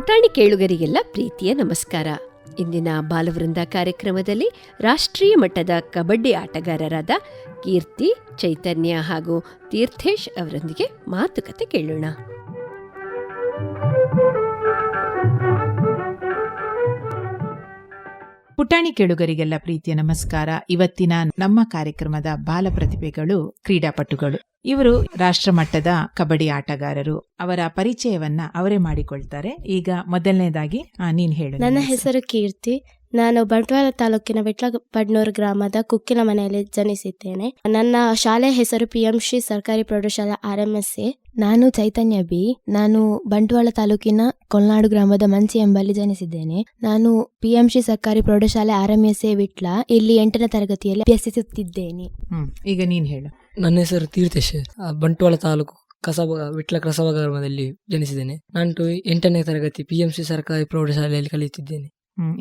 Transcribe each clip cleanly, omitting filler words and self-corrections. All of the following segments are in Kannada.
ಪುಟಾಣಿ ಕೇಳುಗರಿಗೆಲ್ಲ ಪ್ರೀತಿಯ ನಮಸ್ಕಾರ. ಇಂದಿನ ಬಾಲವೃಂದ ಕಾರ್ಯಕ್ರಮದಲ್ಲಿ ರಾಷ್ಟ್ರೀಯ ಮಟ್ಟದ ಕಬಡ್ಡಿ ಆಟಗಾರರಾದ ಕೀರ್ತಿ, ಚೈತನ್ಯ ಹಾಗೂ ತೀರ್ಥೇಶ್ ಅವರೊಂದಿಗೆ ಮಾತುಕತೆ ಕೇಳೋಣ. ಪುಟಾಣಿ ಕೇಳುಗರಿಗೆಲ್ಲ ಪ್ರೀತಿಯ ನಮಸ್ಕಾರ. ಇವತ್ತಿನ ನಮ್ಮ ಕಾರ್ಯಕ್ರಮದ ಬಾಲ ಪ್ರತಿಭೆಗಳು ಕ್ರೀಡಾಪಟುಗಳು. ಇವರು ರಾಷ್ಟ್ರ ಮಟ್ಟದ ಕಬಡ್ಡಿ ಆಟಗಾರರು. ಅವರ ಪರಿಚಯವನ್ನ ಅವರೇ ಮಾಡಿಕೊಳ್ತಾರೆ. ಈಗ ಮೊದಲನೇದಾಗಿ ನೀನ್ ಹೇಳು. ನನ್ನ ಹೆಸರು ಕೀರ್ತಿ. ನಾನು ಬಂಟ್ವಾಳ ತಾಲೂಕಿನ ವಿಟ್ಲಪಡ್ನೂರು ಗ್ರಾಮದ ಕುಕ್ಕಿನ ಮನೆಯಲ್ಲಿ ಜನಿಸಿದ್ದೇನೆ. ನನ್ನ ಶಾಲೆಯ ಹೆಸರು PMC ಸರ್ಕಾರಿ ಪ್ರೌಢಶಾಲಾ RMSA. ನಾನು ಚೈತನ್ಯ ಬಿ. ನಾನು ಬಂಟ್ವಾಳ ತಾಲೂಕಿನ ಕೊಲ್ನಾಡು ಗ್ರಾಮದ ಮಂಚಿ ಎಂಬಲ್ಲಿ ಜನಿಸಿದ್ದೇನೆ. ನಾನು PMC ಸರ್ಕಾರಿ ಪ್ರೌಢಶಾಲೆ RMSA ವಿಟ್ಲ ಇಲ್ಲಿ 8ನೇ ತರಗತಿಯಲ್ಲಿ ಅಭ್ಯಸಿಸುತ್ತಿದ್ದೇನೆ. ಈಗ ನೀನ್ ಹೇಳು. ನನ್ನ ಹೆಸರು ತೀರ್ಥೇಶ್. ಬಂಟ್ವಾಳ ತಾಲೂಕು ವಿಟ್ಲ ಕಸಬ ಗ್ರಾಮದಲ್ಲಿ ಜನಿಸಿದ್ದೇನೆ. ನಾನು 8ನೇ ತರಗತಿ PMC ಸರ್ಕಾರಿ ಪ್ರೌಢಶಾಲೆಯಲ್ಲಿ ಕಲಿಯುತ್ತಿದ್ದೇನೆ.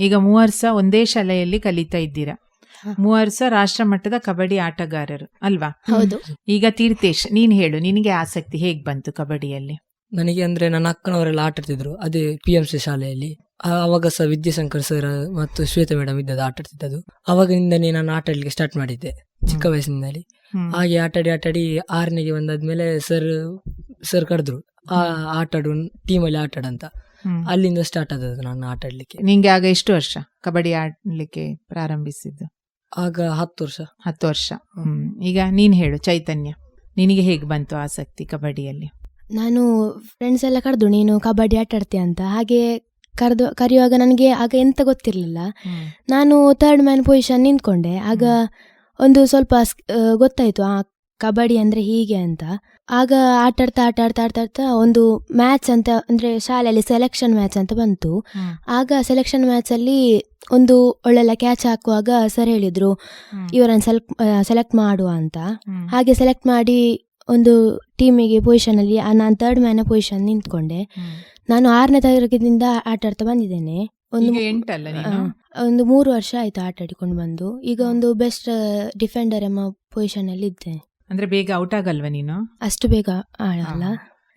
ಈಗ 3 ವರ್ಷ ಒಂದೇ ಶಾಲೆಯಲ್ಲಿ ಕಲಿತಾ ಇದ್ದೀರಾ. 3 ವರ್ಷ ರಾಷ್ಟ್ರ ಮಟ್ಟದ ಕಬಡ್ಡಿ ಆಟಗಾರರು ಅಲ್ವಾ? ಹೌದು. ಈಗ ತೀರ್ಥೇಶ್, ನೀನ್ ಹೇಳು, ನಿನಗೆ ಆಸಕ್ತಿ ಹೇಗ್ ಬಂತು ಕಬಡ್ಡಿಯಲ್ಲಿ? ನನಗೆ ಅಂದ್ರೆ ನನ್ನ ಅಕ್ಕನವರೆಲ್ಲ ಆಟ ಆಡ್ತಿದ್ರು ಅದೇ PMC ಶಾಲೆಯಲ್ಲಿ. ಅವಾಗ ಸಹ ವಿದ್ಯಾಶಂಕರ್ ಸರ್ ಮತ್ತು ಶ್ವೇತಾ ಮೇಡಮ್ ಇದ್ದದ್ದು ಆಟ ಆಡ್ತಿದ್ದದು. ಅವಾಗಿಂದನೇ ನಾನು ಆಟ ಆಡ್ಲಿಕ್ಕೆ ಸ್ಟಾರ್ಟ್ ಮಾಡಿದ್ದೆ ಚಿಕ್ಕ ವಯಸ್ಸಿನಲ್ಲಿ. ಹಾಗೆ ಆಟಾಡಿ 6ನೇಗೆ ಬಂದಾದ್ಮೇಲೆ ಸರ್ ಕರೆದ್ರು ಆಟಾಡು, ಟೀಮಲ್ಲಿ ಆಟಾಡಂತ. ಅಲ್ಲಿಂದ ಸ್ಟಾರ್ಟ್ ಆದದ್ದು ನಾನು ಆಟ ಆಡ್ಲಿಕ್ಕೆ. ನಿಂಗೆ ಆಗ ಎಷ್ಟು ವರ್ಷ ಕಬಡ್ಡಿ ಆಡ್ಲಿಕ್ಕೆ ಪ್ರಾರಂಭಿಸಿದ್ದು? ಆಗ 10 ವರ್ಷ. 10 ವರ್ಷ. ಈಗ ನೀನ್ ಹೇಳು ಚೈತನ್ಯ, ನಿನಗೆ ಹೇಗೆ ಬಂತು ಆಸಕ್ತಿ ಕಬಡ್ಡಿಯಲ್ಲಿ? ನಾನು ಫ್ರೆಂಡ್ಸ್ ಎಲ್ಲ ಕರೆದು ನೀನು ಕಬಡ್ಡಿ ಆಟ ಆಡ್ತೀಯ ಅಂತ. ಹಾಗೆ ಕರೆಯುವಾಗ ನನಗೆ ಆಗ ಎಂತ ಗೊತ್ತಿರಲಿಲ್ಲ. ನಾನು 3rd ಮ್ಯಾನ್ ಪೊಸಿಷನ್ ನಿಂತ್ಕೊಂಡೆ. ಆಗ ಒಂದು ಸ್ವಲ್ಪ ಗೊತ್ತಾಯ್ತು ಕಬಡ್ಡಿ ಅಂದ್ರೆ ಹೀಗೆ ಅಂತ. ಆಗ ಆಟಾಡ್ತಾ ಒಂದು ಮ್ಯಾಚ್ ಅಂತ ಅಂದ್ರೆ ಶಾಲೆಯಲ್ಲಿ ಸೆಲೆಕ್ಷನ್ ಮ್ಯಾಚ್ ಅಂತ ಬಂತು. ಆಗ ಸೆಲೆಕ್ಷನ್ ಮ್ಯಾಚ್ ಅಲ್ಲಿ ಒಂದು ಒಳ್ಳೆಲ್ಲ ಕ್ಯಾಚ್ ಹಾಕುವಾಗ ಸರ್ ಹೇಳಿದ್ರು ಇವರನ್ನು ಸೆಲೆಕ್ಟ್ ಮಾಡುವ ಅಂತ. ಹಾಗೆ ಸೆಲೆಕ್ಟ್ ಮಾಡಿ ಒಂದು ಟೀಮಿಗೆ ಪೊಸಿಷನ್ ಅಲ್ಲಿ ನಾನು 3rd ಮ್ಯಾನ್ ಪೊಸಿಷನ್ ನಿಂತ್ಕೊಂಡೆ. ನಾನು 6ನೇ ತರಗತಿಯಿಂದ ಆಟಾಡ್ತಾ ಬಂದಿದ್ದೇನೆ. ಒಂದು 3 ವರ್ಷ ಆಯ್ತು ಆಟಾಡಿಕೊಂಡು ಬಂದು. ಈಗ ಒಂದು ಬೆಸ್ಟ್ ಡಿಫೆಂಡರ್ ಎಂಬ ಪೊಸಿಷನ್ ಅಲ್ಲಿ ಇದ್ದೇನೆ. ಅಂದ್ರೆ ಬೇಗ ಔಟ್ ಆಗಲ್ವಾ ನೀನು? ಅಷ್ಟು ಬೇಗ ಆಡಲ್ಲ.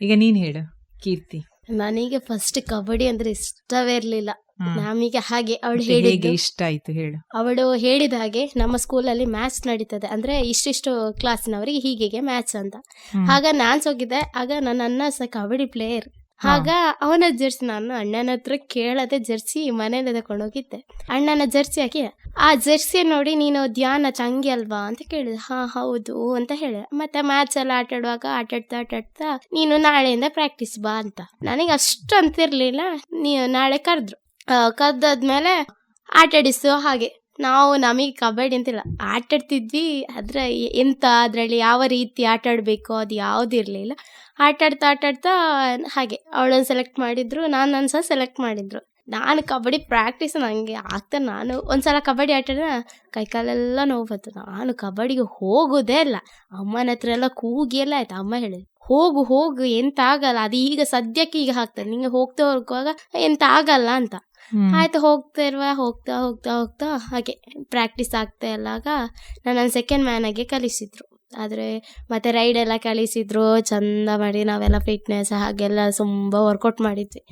ಈಗ ನೀನ್ ಹೇಳು ಕೀರ್ತಿ. ನನಗೆ ಫಸ್ಟ್ ಕಬಡ್ಡಿ ಅಂದ್ರೆ ಇಷ್ಟವೇ ಇರ್ಲಿಲ್ಲ. ನಮಗೆ ಹಾಗೆ ಅವಳು ಹೇಗೆ ಇಷ್ಟ ಆಯ್ತು ಹೇಳು. ಅವಳು ಹೇಳಿದ ಹಾಗೆ ನಮ್ಮ ಸ್ಕೂಲಲ್ಲಿ ಮ್ಯಾಚ್ ನಡೀತದೆ, ಅಂದ್ರೆ ಇಷ್ಟಿಷ್ಟು ಕ್ಲಾಸಿನವರಿಗೆ ಹೀಗೆ ಮ್ಯಾಚ್ ಅಂತ. ಆಗ ನಾನ್ ಹೋಗಿದ್ದೆ. ಆಗ ನನ್ನ ಅಣ್ಣ ಸಹ ಕಬಡ್ಡಿ ಪ್ಲೇಯರ್. ಆಗ ಅವನ ಜರ್ಸಿ ನಾನು ಅಣ್ಣನ ಹತ್ರ ಕೇಳದೆ ಜರ್ಸಿ ಮನೇಲಿ ತಕೊಂಡು ಹೋಗಿದ್ದೆ. ಅಣ್ಣನ ಜರ್ಸಿ ಹಾಕಿ ಆ ಜರ್ಸಿ ನೋಡಿ ನೀನು ಧ್ಯಾನ ಚಂಗಿ ಅಲ್ವಾ ಅಂತ ಕೇಳಿದೆ. ಹೌದು ಅಂತ ಹೇಳಿದೆ. ಮತ್ತೆ ಮ್ಯಾಚ್ ಎಲ್ಲ ಆಟಾಡುವಾಗ ಆಟಾಡ್ತಾ ನೀನು ನಾಳೆಯಿಂದ ಪ್ರಾಕ್ಟೀಸ್ ಬಾ ಅಂತ. ನನಗೆ ಅಷ್ಟು ಅಂತಿರ್ಲಿಲ್ಲ. ನಾಳೆ ಕರ್ದಾದ್ಮೇಲೆ ಆಟಾಡಿಸು. ಹಾಗೆ ನಮಗೆ ಕಬಡ್ಡಿ ಅಂತಿಲ್ಲ, ಆಟಾಡ್ತಿದ್ವಿ. ಅದ್ರಲ್ಲಿ ಯಾವ ರೀತಿ ಆಟಾಡ್ಬೇಕು ಅದು ಯಾವುದಿರ್ಲಿಲ್ಲ. ಆಟಾಡ್ತಾ ಹಾಗೆ ಅವಳನ್ನು ಸೆಲೆಕ್ಟ್ ಮಾಡಿದ್ರು, ನಾನು ಸಹ ಸೆಲೆಕ್ಟ್ ಮಾಡಿದ್ರು. ನಾನು ಕಬಡ್ಡಿ ಪ್ರಾಕ್ಟೀಸ್ ನನಗೆ ಆಗ್ತಾ, ನಾನು ಒಂದ್ಸಲ ಕಬಡ್ಡಿ ಆಟಾಡಿದ್ರೆ ಕೈಕಾಲೆಲ್ಲ ನೋವು ಬಂತು. ನಾನು ಕಬಡ್ಡಿಗೆ ಹೋಗೋದೇ ಇಲ್ಲ. ಅಮ್ಮನ ಹತ್ರ ಎಲ್ಲ ಕೂಗಿ ಎಲ್ಲ ಆಯ್ತು. ಅಮ್ಮ ಹೇಳಿದ್ರು ಹೋಗು ಎಂತ ಆಗಲ್ಲ, ಅದು ಈಗ ಸದ್ಯಕ್ಕೆ ಈಗ ಆಗ್ತದೆ, ನಿಂಗೆ ಹೋಗುವಾಗ ಎಂತ ಆಗಲ್ಲ ಅಂತ. ಆಯ್ತು ಹೋಗ್ತಾ ಹಾಗೆ ಪ್ರಾಕ್ಟೀಸ್ ಆಗ್ತಾ ಇಲ್ಲಾಗ ನನ್ನ 2nd ಮ್ಯಾನ್ ಆಗಿ ಕಲಿಸಿದ್ರು. ಆದ್ರೆ ಮತ್ತೆ ರೈಡ್ ಎಲ್ಲ ಕಲಿಸಿದ್ರು ಚಂದ ಮಾಡಿ. ನಾವೆಲ್ಲ ಫಿಟ್ನೆಸ್ ಹಾಗೆಲ್ಲ ತುಂಬಾ ವರ್ಕೌಟ್ ಮಾಡಿದ್ವಿ.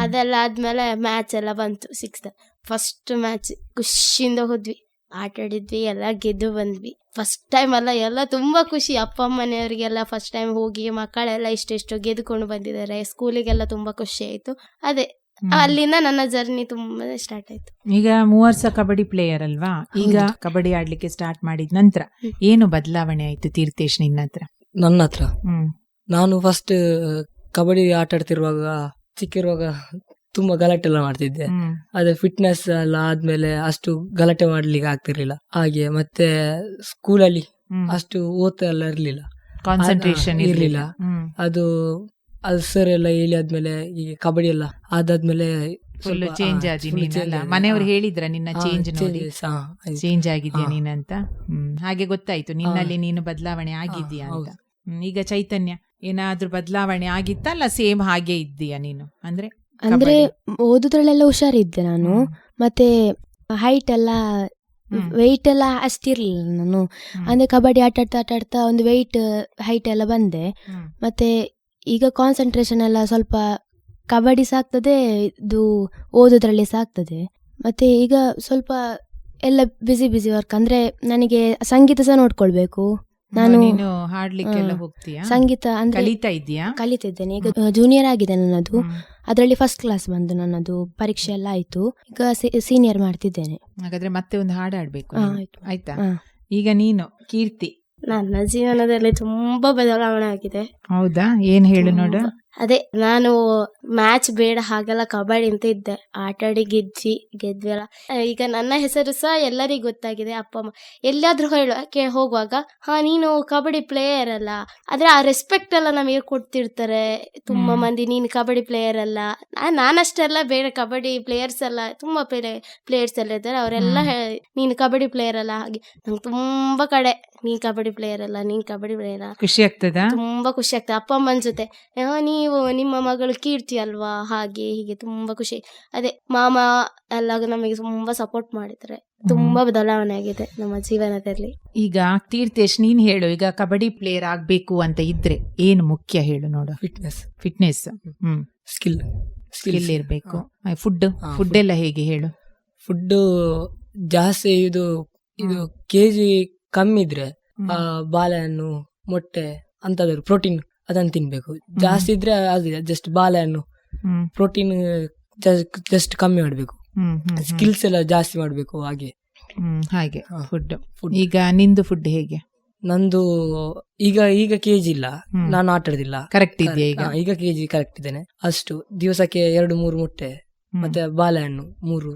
ಅದೆಲ್ಲ ಆದ್ಮೇಲೆ ಮ್ಯಾಚ್ ಎಲ್ಲ ಬಂತು 6th. ಫಸ್ಟ್ ಮ್ಯಾಚ್ ಖುಷಿಯಿಂದ ಹೋದ್ವಿ, ಆಟಾಡಿದ್ವಿ, ಎಲ್ಲ ಗೆದ್ದು ಬಂದ್ವಿ. ಫಸ್ಟ್ ಟೈಮ್ ಅಲ್ಲ, ಎಲ್ಲ ತುಂಬಾ ಖುಷಿ. ಅಪ್ಪ ಅಮ್ಮನೆಯವರಿಗೆಲ್ಲ ಫಸ್ಟ್ ಟೈಮ್ ಹೋಗಿ ಮಕ್ಕಳೆಲ್ಲ ಇಷ್ಟೆಷ್ಟು ಗೆದ್ದುಕೊಂಡು ಬಂದಿದ್ದಾರೆ. ಸ್ಕೂಲಿಗೆಲ್ಲ ತುಂಬಾ ಖುಷಿ ಆಯ್ತು. ಅದೇ ಅಲ್ಲಿಂದ ನನ್ನ ಜರ್ನಿ ತುಂಬಾ ಸ್ಟಾರ್ಟ್ ಆಯ್ತು. ಈಗ 3 ವರ್ಷ ಕಬಡ್ಡಿ ಪ್ಲೇಯರ್ ಅಲ್ವಾ? ಈಗ ಕಬಡ್ಡಿ ಆಡ್ಲಿಕ್ಕೆ ಸ್ಟಾರ್ಟ್ ಮಾಡಿದ ನಂತರ ಏನು ಬದಲಾವಣೆ ಆಯ್ತು ತೀರ್ಥೇಶ್ ನಿನ್ನ ಹತ್ರ? ನನ್ನ ಹತ್ರ ನಾನು ಫಸ್ಟ್ ಕಬಡ್ಡಿ ಆಟ ಆಡ್ತಿರುವಾಗ ಚಿಕ್ಕಿರುವಾಗ ತುಂಬಾ ಗಲಾಟೆ ಎಲ್ಲ ಮಾಡ್ತಿದ್ದೆ. ಅದೇ ಫಿಟ್ನೆಸ್ ಎಲ್ಲ ಆದ್ಮೇಲೆ ಅಷ್ಟು ಗಲಾಟೆ ಮಾಡ್ಲಿಕ್ಕೆ ಆಗ್ತಿರ್ಲಿಲ್ಲ. ಹಾಗೆ ಮತ್ತೆ ಸ್ಕೂಲಲ್ಲಿ ಅಷ್ಟು ಓದ್ತಾ ಎಲ್ಲ ಇರ್ಲಿಲ್ಲ, ಕಾನ್ಸಂಟ್ರೇಷನ್ ಇರ್ಲಿಲ್ಲ. ಅದು ಸರ್ ಎಲ್ಲ ಹೇಳಿ ಆದ್ಮೇಲೆ ಈಗ ಕಬಡ್ಡಿ ಎಲ್ಲ ಆದಾದ್ಮೇಲೆ ಫುಲ್ ಚೇಂಜ್ ಆಗಿ. ಮನೆಯವ್ರು ಹೇಳಿದ್ರ ನಿನ್ನ ಚೇಂಜ್ ನೋಡಿ ಚೇಂಜ್ ಆಗಿದ್ಯಾ ನೀನಂತ? ಹಾಗೆ ಗೊತ್ತಾಯ್ತು ನಿನ್ನಲ್ಲಿ ನೀನು ಬದಲಾವಣೆ ಆಗಿದ್ಯಾ ಅಂತ. ಈಗ ಚೈತನ್ಯ, ಏನಾದ್ರೂ ಬದಲಾವಣೆ ಆಗಿತ್ತ ಅಲ್ಲ ಸೇಮ್ ಹಾಗೆ ಇದ್ದೀಯಾ ನೀನು? ಅಂದ್ರೆ ಓದುದ್ರಲ್ಲೆಲ್ಲ ಹುಷಾರಿದ್ದೆ ನಾನು. ಮತ್ತೆ ಹೈಟ್ ಎಲ್ಲ ವೆಯ್ಟ್ ಎಲ್ಲ ಅಷ್ಟಿರ್ಲಿಲ್ಲ ನಾನು. ಅಂದ್ರೆ ಕಬಡ್ಡಿ ಆಟಾಡ್ತಾ ಒಂದು ಹೈಟ್ ಎಲ್ಲ ಬಂದೆ. ಮತ್ತೆ ಈಗ ಕಾನ್ಸಂಟ್ರೇಷನ್ ಎಲ್ಲ ಸ್ವಲ್ಪ ಕಬಡ್ಡಿ ಸಾಕ್ತದೆ, ಇದು ಓದೋದ್ರಲ್ಲಿ ಸಾಕ್ತದೆ. ಮತ್ತೆ ಈಗ ಸ್ವಲ್ಪ ಎಲ್ಲ ಬಿಸಿ ವರ್ಕ್, ಅಂದ್ರೆ ನನಗೆ ಸಂಗೀತ ಸಹ ನೋಡ್ಕೊಳ್ಬೇಕು. ನಾನು ನೀನು ಹಾಡ್ಲಿಕ್ಕೆಲ್ಲ ಹೋಗ್ತೀಯಾ? ಸಂಗೀತ ಅಂದ್ರೆ ಕಲಿತಾ ಇದೀಯಾ? ಕಲಿತಿದ್ದೇನೆ. ಈಗ ಜೂನಿಯರ್ ಆಗಿದೆ ನನ್ನದು, ಅದರಲ್ಲಿ ಫಸ್ಟ್ ಕ್ಲಾಸ್ ಬಂದು ನನ್ನದು ಪರೀಕ್ಷೆ ಎಲ್ಲ ಆಯ್ತು. ಈಗ ಸೀನಿಯರ್ ಮಾಡ್ತಿದ್ದೇನೆ. ಹಾಗಾದ್ರೆ ಮತ್ತೆ ಒಂದು ಹಾಡು ಹಾಡ್ಬೇಕು ಆಯ್ತು. ಆಯ್ತಾ? ಈಗ ನೀನು ಕೀರ್ತಿ, ನನ್ನ ಜೀವನದಲ್ಲಿ ತುಂಬಾ ಬದಲಾವಣೆ ಆಗಿದೆ. ಹೌದಾ? ಏನ್ ಹೇಳು ನೋಡು. ಅದೇ, ನಾನು ಮ್ಯಾಚ್ ಬೇಡ ಹಾಗೆಲ್ಲ ಕಬಡ್ಡಿ ಅಂತ ಇದ್ದೆ, ಆಟಾಡಿ ಗೆದ್ವಿ ಅಲ್ಲ. ಈಗ ನನ್ನ ಹೆಸರು ಸಹ ಎಲ್ಲರಿಗೂ ಗೊತ್ತಾಗಿದೆ. ಅಪ್ಪ ಅಮ್ಮ ಎಲ್ಲಾದ್ರೂ ಹೋಗುವಾಗ ನೀನು ಕಬಡ್ಡಿ ಪ್ಲೇಯರ್ ಅಲ್ಲ, ಆದ್ರೆ ಆ ರೆಸ್ಪೆಕ್ಟ್ ಎಲ್ಲ ನಮಗೆ ಕೊಡ್ತಿರ್ತಾರೆ ತುಂಬಾ ಮಂದಿ. ನೀನು ಕಬಡ್ಡಿ ಪ್ಲೇಯರ್ ಅಲ್ಲ, ನಾನಷ್ಟೆಲ್ಲ ಬೇರೆ ಕಬಡ್ಡಿ ಪ್ಲೇಯರ್ಸ್ ಎಲ್ಲ ತುಂಬಾ ಪ್ಲೇಯರ್ಸ್ ಎಲ್ಲ ಇದ್ದಾರೆ, ಅವರೆಲ್ಲ ನೀನು ಕಬಡ್ಡಿ ಪ್ಲೇಯರ್ ಅಲ್ಲ ಹಾಗೆ. ನಂಗೆ ತುಂಬಾ ಕಡೆ ನೀನ್ ಕಬಡ್ಡಿ ಪ್ಲೇಯರ್ ಅಲ್ಲ, ನೀನ್ ಕಬಡ್ಡಿ ಪ್ಲೇಯರ್ ಖುಷಿ ಆಗ್ತದ? ತುಂಬಾ ಖುಷಿ ಆಗ್ತದೆ. ಅಪ್ಪ ಅಮ್ಮನ ಜೊತೆ ನೀವು ನಿಮ್ಮ ಮಗಳು ಕೀರ್ತಿ ಅಲ್ವಾ ಹಾಗೆ ಹೀಗೆ ತುಂಬಾ ಖುಷಿ. ಅದೇ ಮಾಮ ಎಲ್ಲ ನಮಗೆ ತುಂಬಾ ಸಪೋರ್ಟ್ ಮಾಡಿದ್ರೆ ತುಂಬಾ ಬದಲಾವಣೆ ಆಗಿದೆ ನಮ್ಮ ಜೀವನದಲ್ಲಿ. ಈಗ ತೀರ್ಥೇಶ್, ನೀನ್ ಹೇಳು, ಈಗ ಕಬಡ್ಡಿ ಪ್ಲೇಯರ್ ಆಗ್ಬೇಕು ಅಂತ ಇದ್ರೆ ಏನು ಮುಖ್ಯ ಹೇಳು ನೋಡು. ಫಿಟ್ನೆಸ್, ಸ್ಕಿಲ್ ಇರ್ಬೇಕು. ಫುಡ್ ಎಲ್ಲ ಹೇಗೆ ಹೇಳು? ಫುಡ್ ಜಾಸ್ತಿ ಇದು ಕೆಜಿ ಕಮ್ಮಿ ಇದ್ರೆ ಬಾಳೆಹಣ್ಣು, ಮೊಟ್ಟೆ ಅಂತದ್ರು ಪ್ರೋಟೀನ್ ಅದನ್ನು ತಿನ್ಬೇಕು. ಜಾಸ್ತಿ ಇದ್ರೆ ಅದು ಜಸ್ಟ್ ಬಾಳೆಹಣ್ಣು, ಪ್ರೋಟೀನ್ ಜಸ್ಟ್ ಕಮ್ಮಿ ಮಾಡ್ಬೇಕು. ಸ್ಕಿಲ್ಸ್ ಎಲ್ಲ ಜಾಸ್ತಿ ಮಾಡ್ಬೇಕು ಹಾಗೆ. ಫುಡ್. ಈಗ ನಿಂದು ಫುಡ್ ಹೇಗೆ? ನಂದು ಈಗ ಕೆಜಿ ಇಲ್ಲ, ನಾನು ಆಟಾಡುದಿಲ್ಲ. ಕರೆಕ್ಟ್ ಇದೆಯಾ ಈಗ ಕೆಜಿ ಕರೆಕ್ಟ್ ಇದ್ದೇನೆ. ಅಷ್ಟು ದಿವಸಕ್ಕೆ 2-3 ಮೊಟ್ಟೆ ಮತ್ತೆ ಬಾಳೆಹಣ್ಣು 3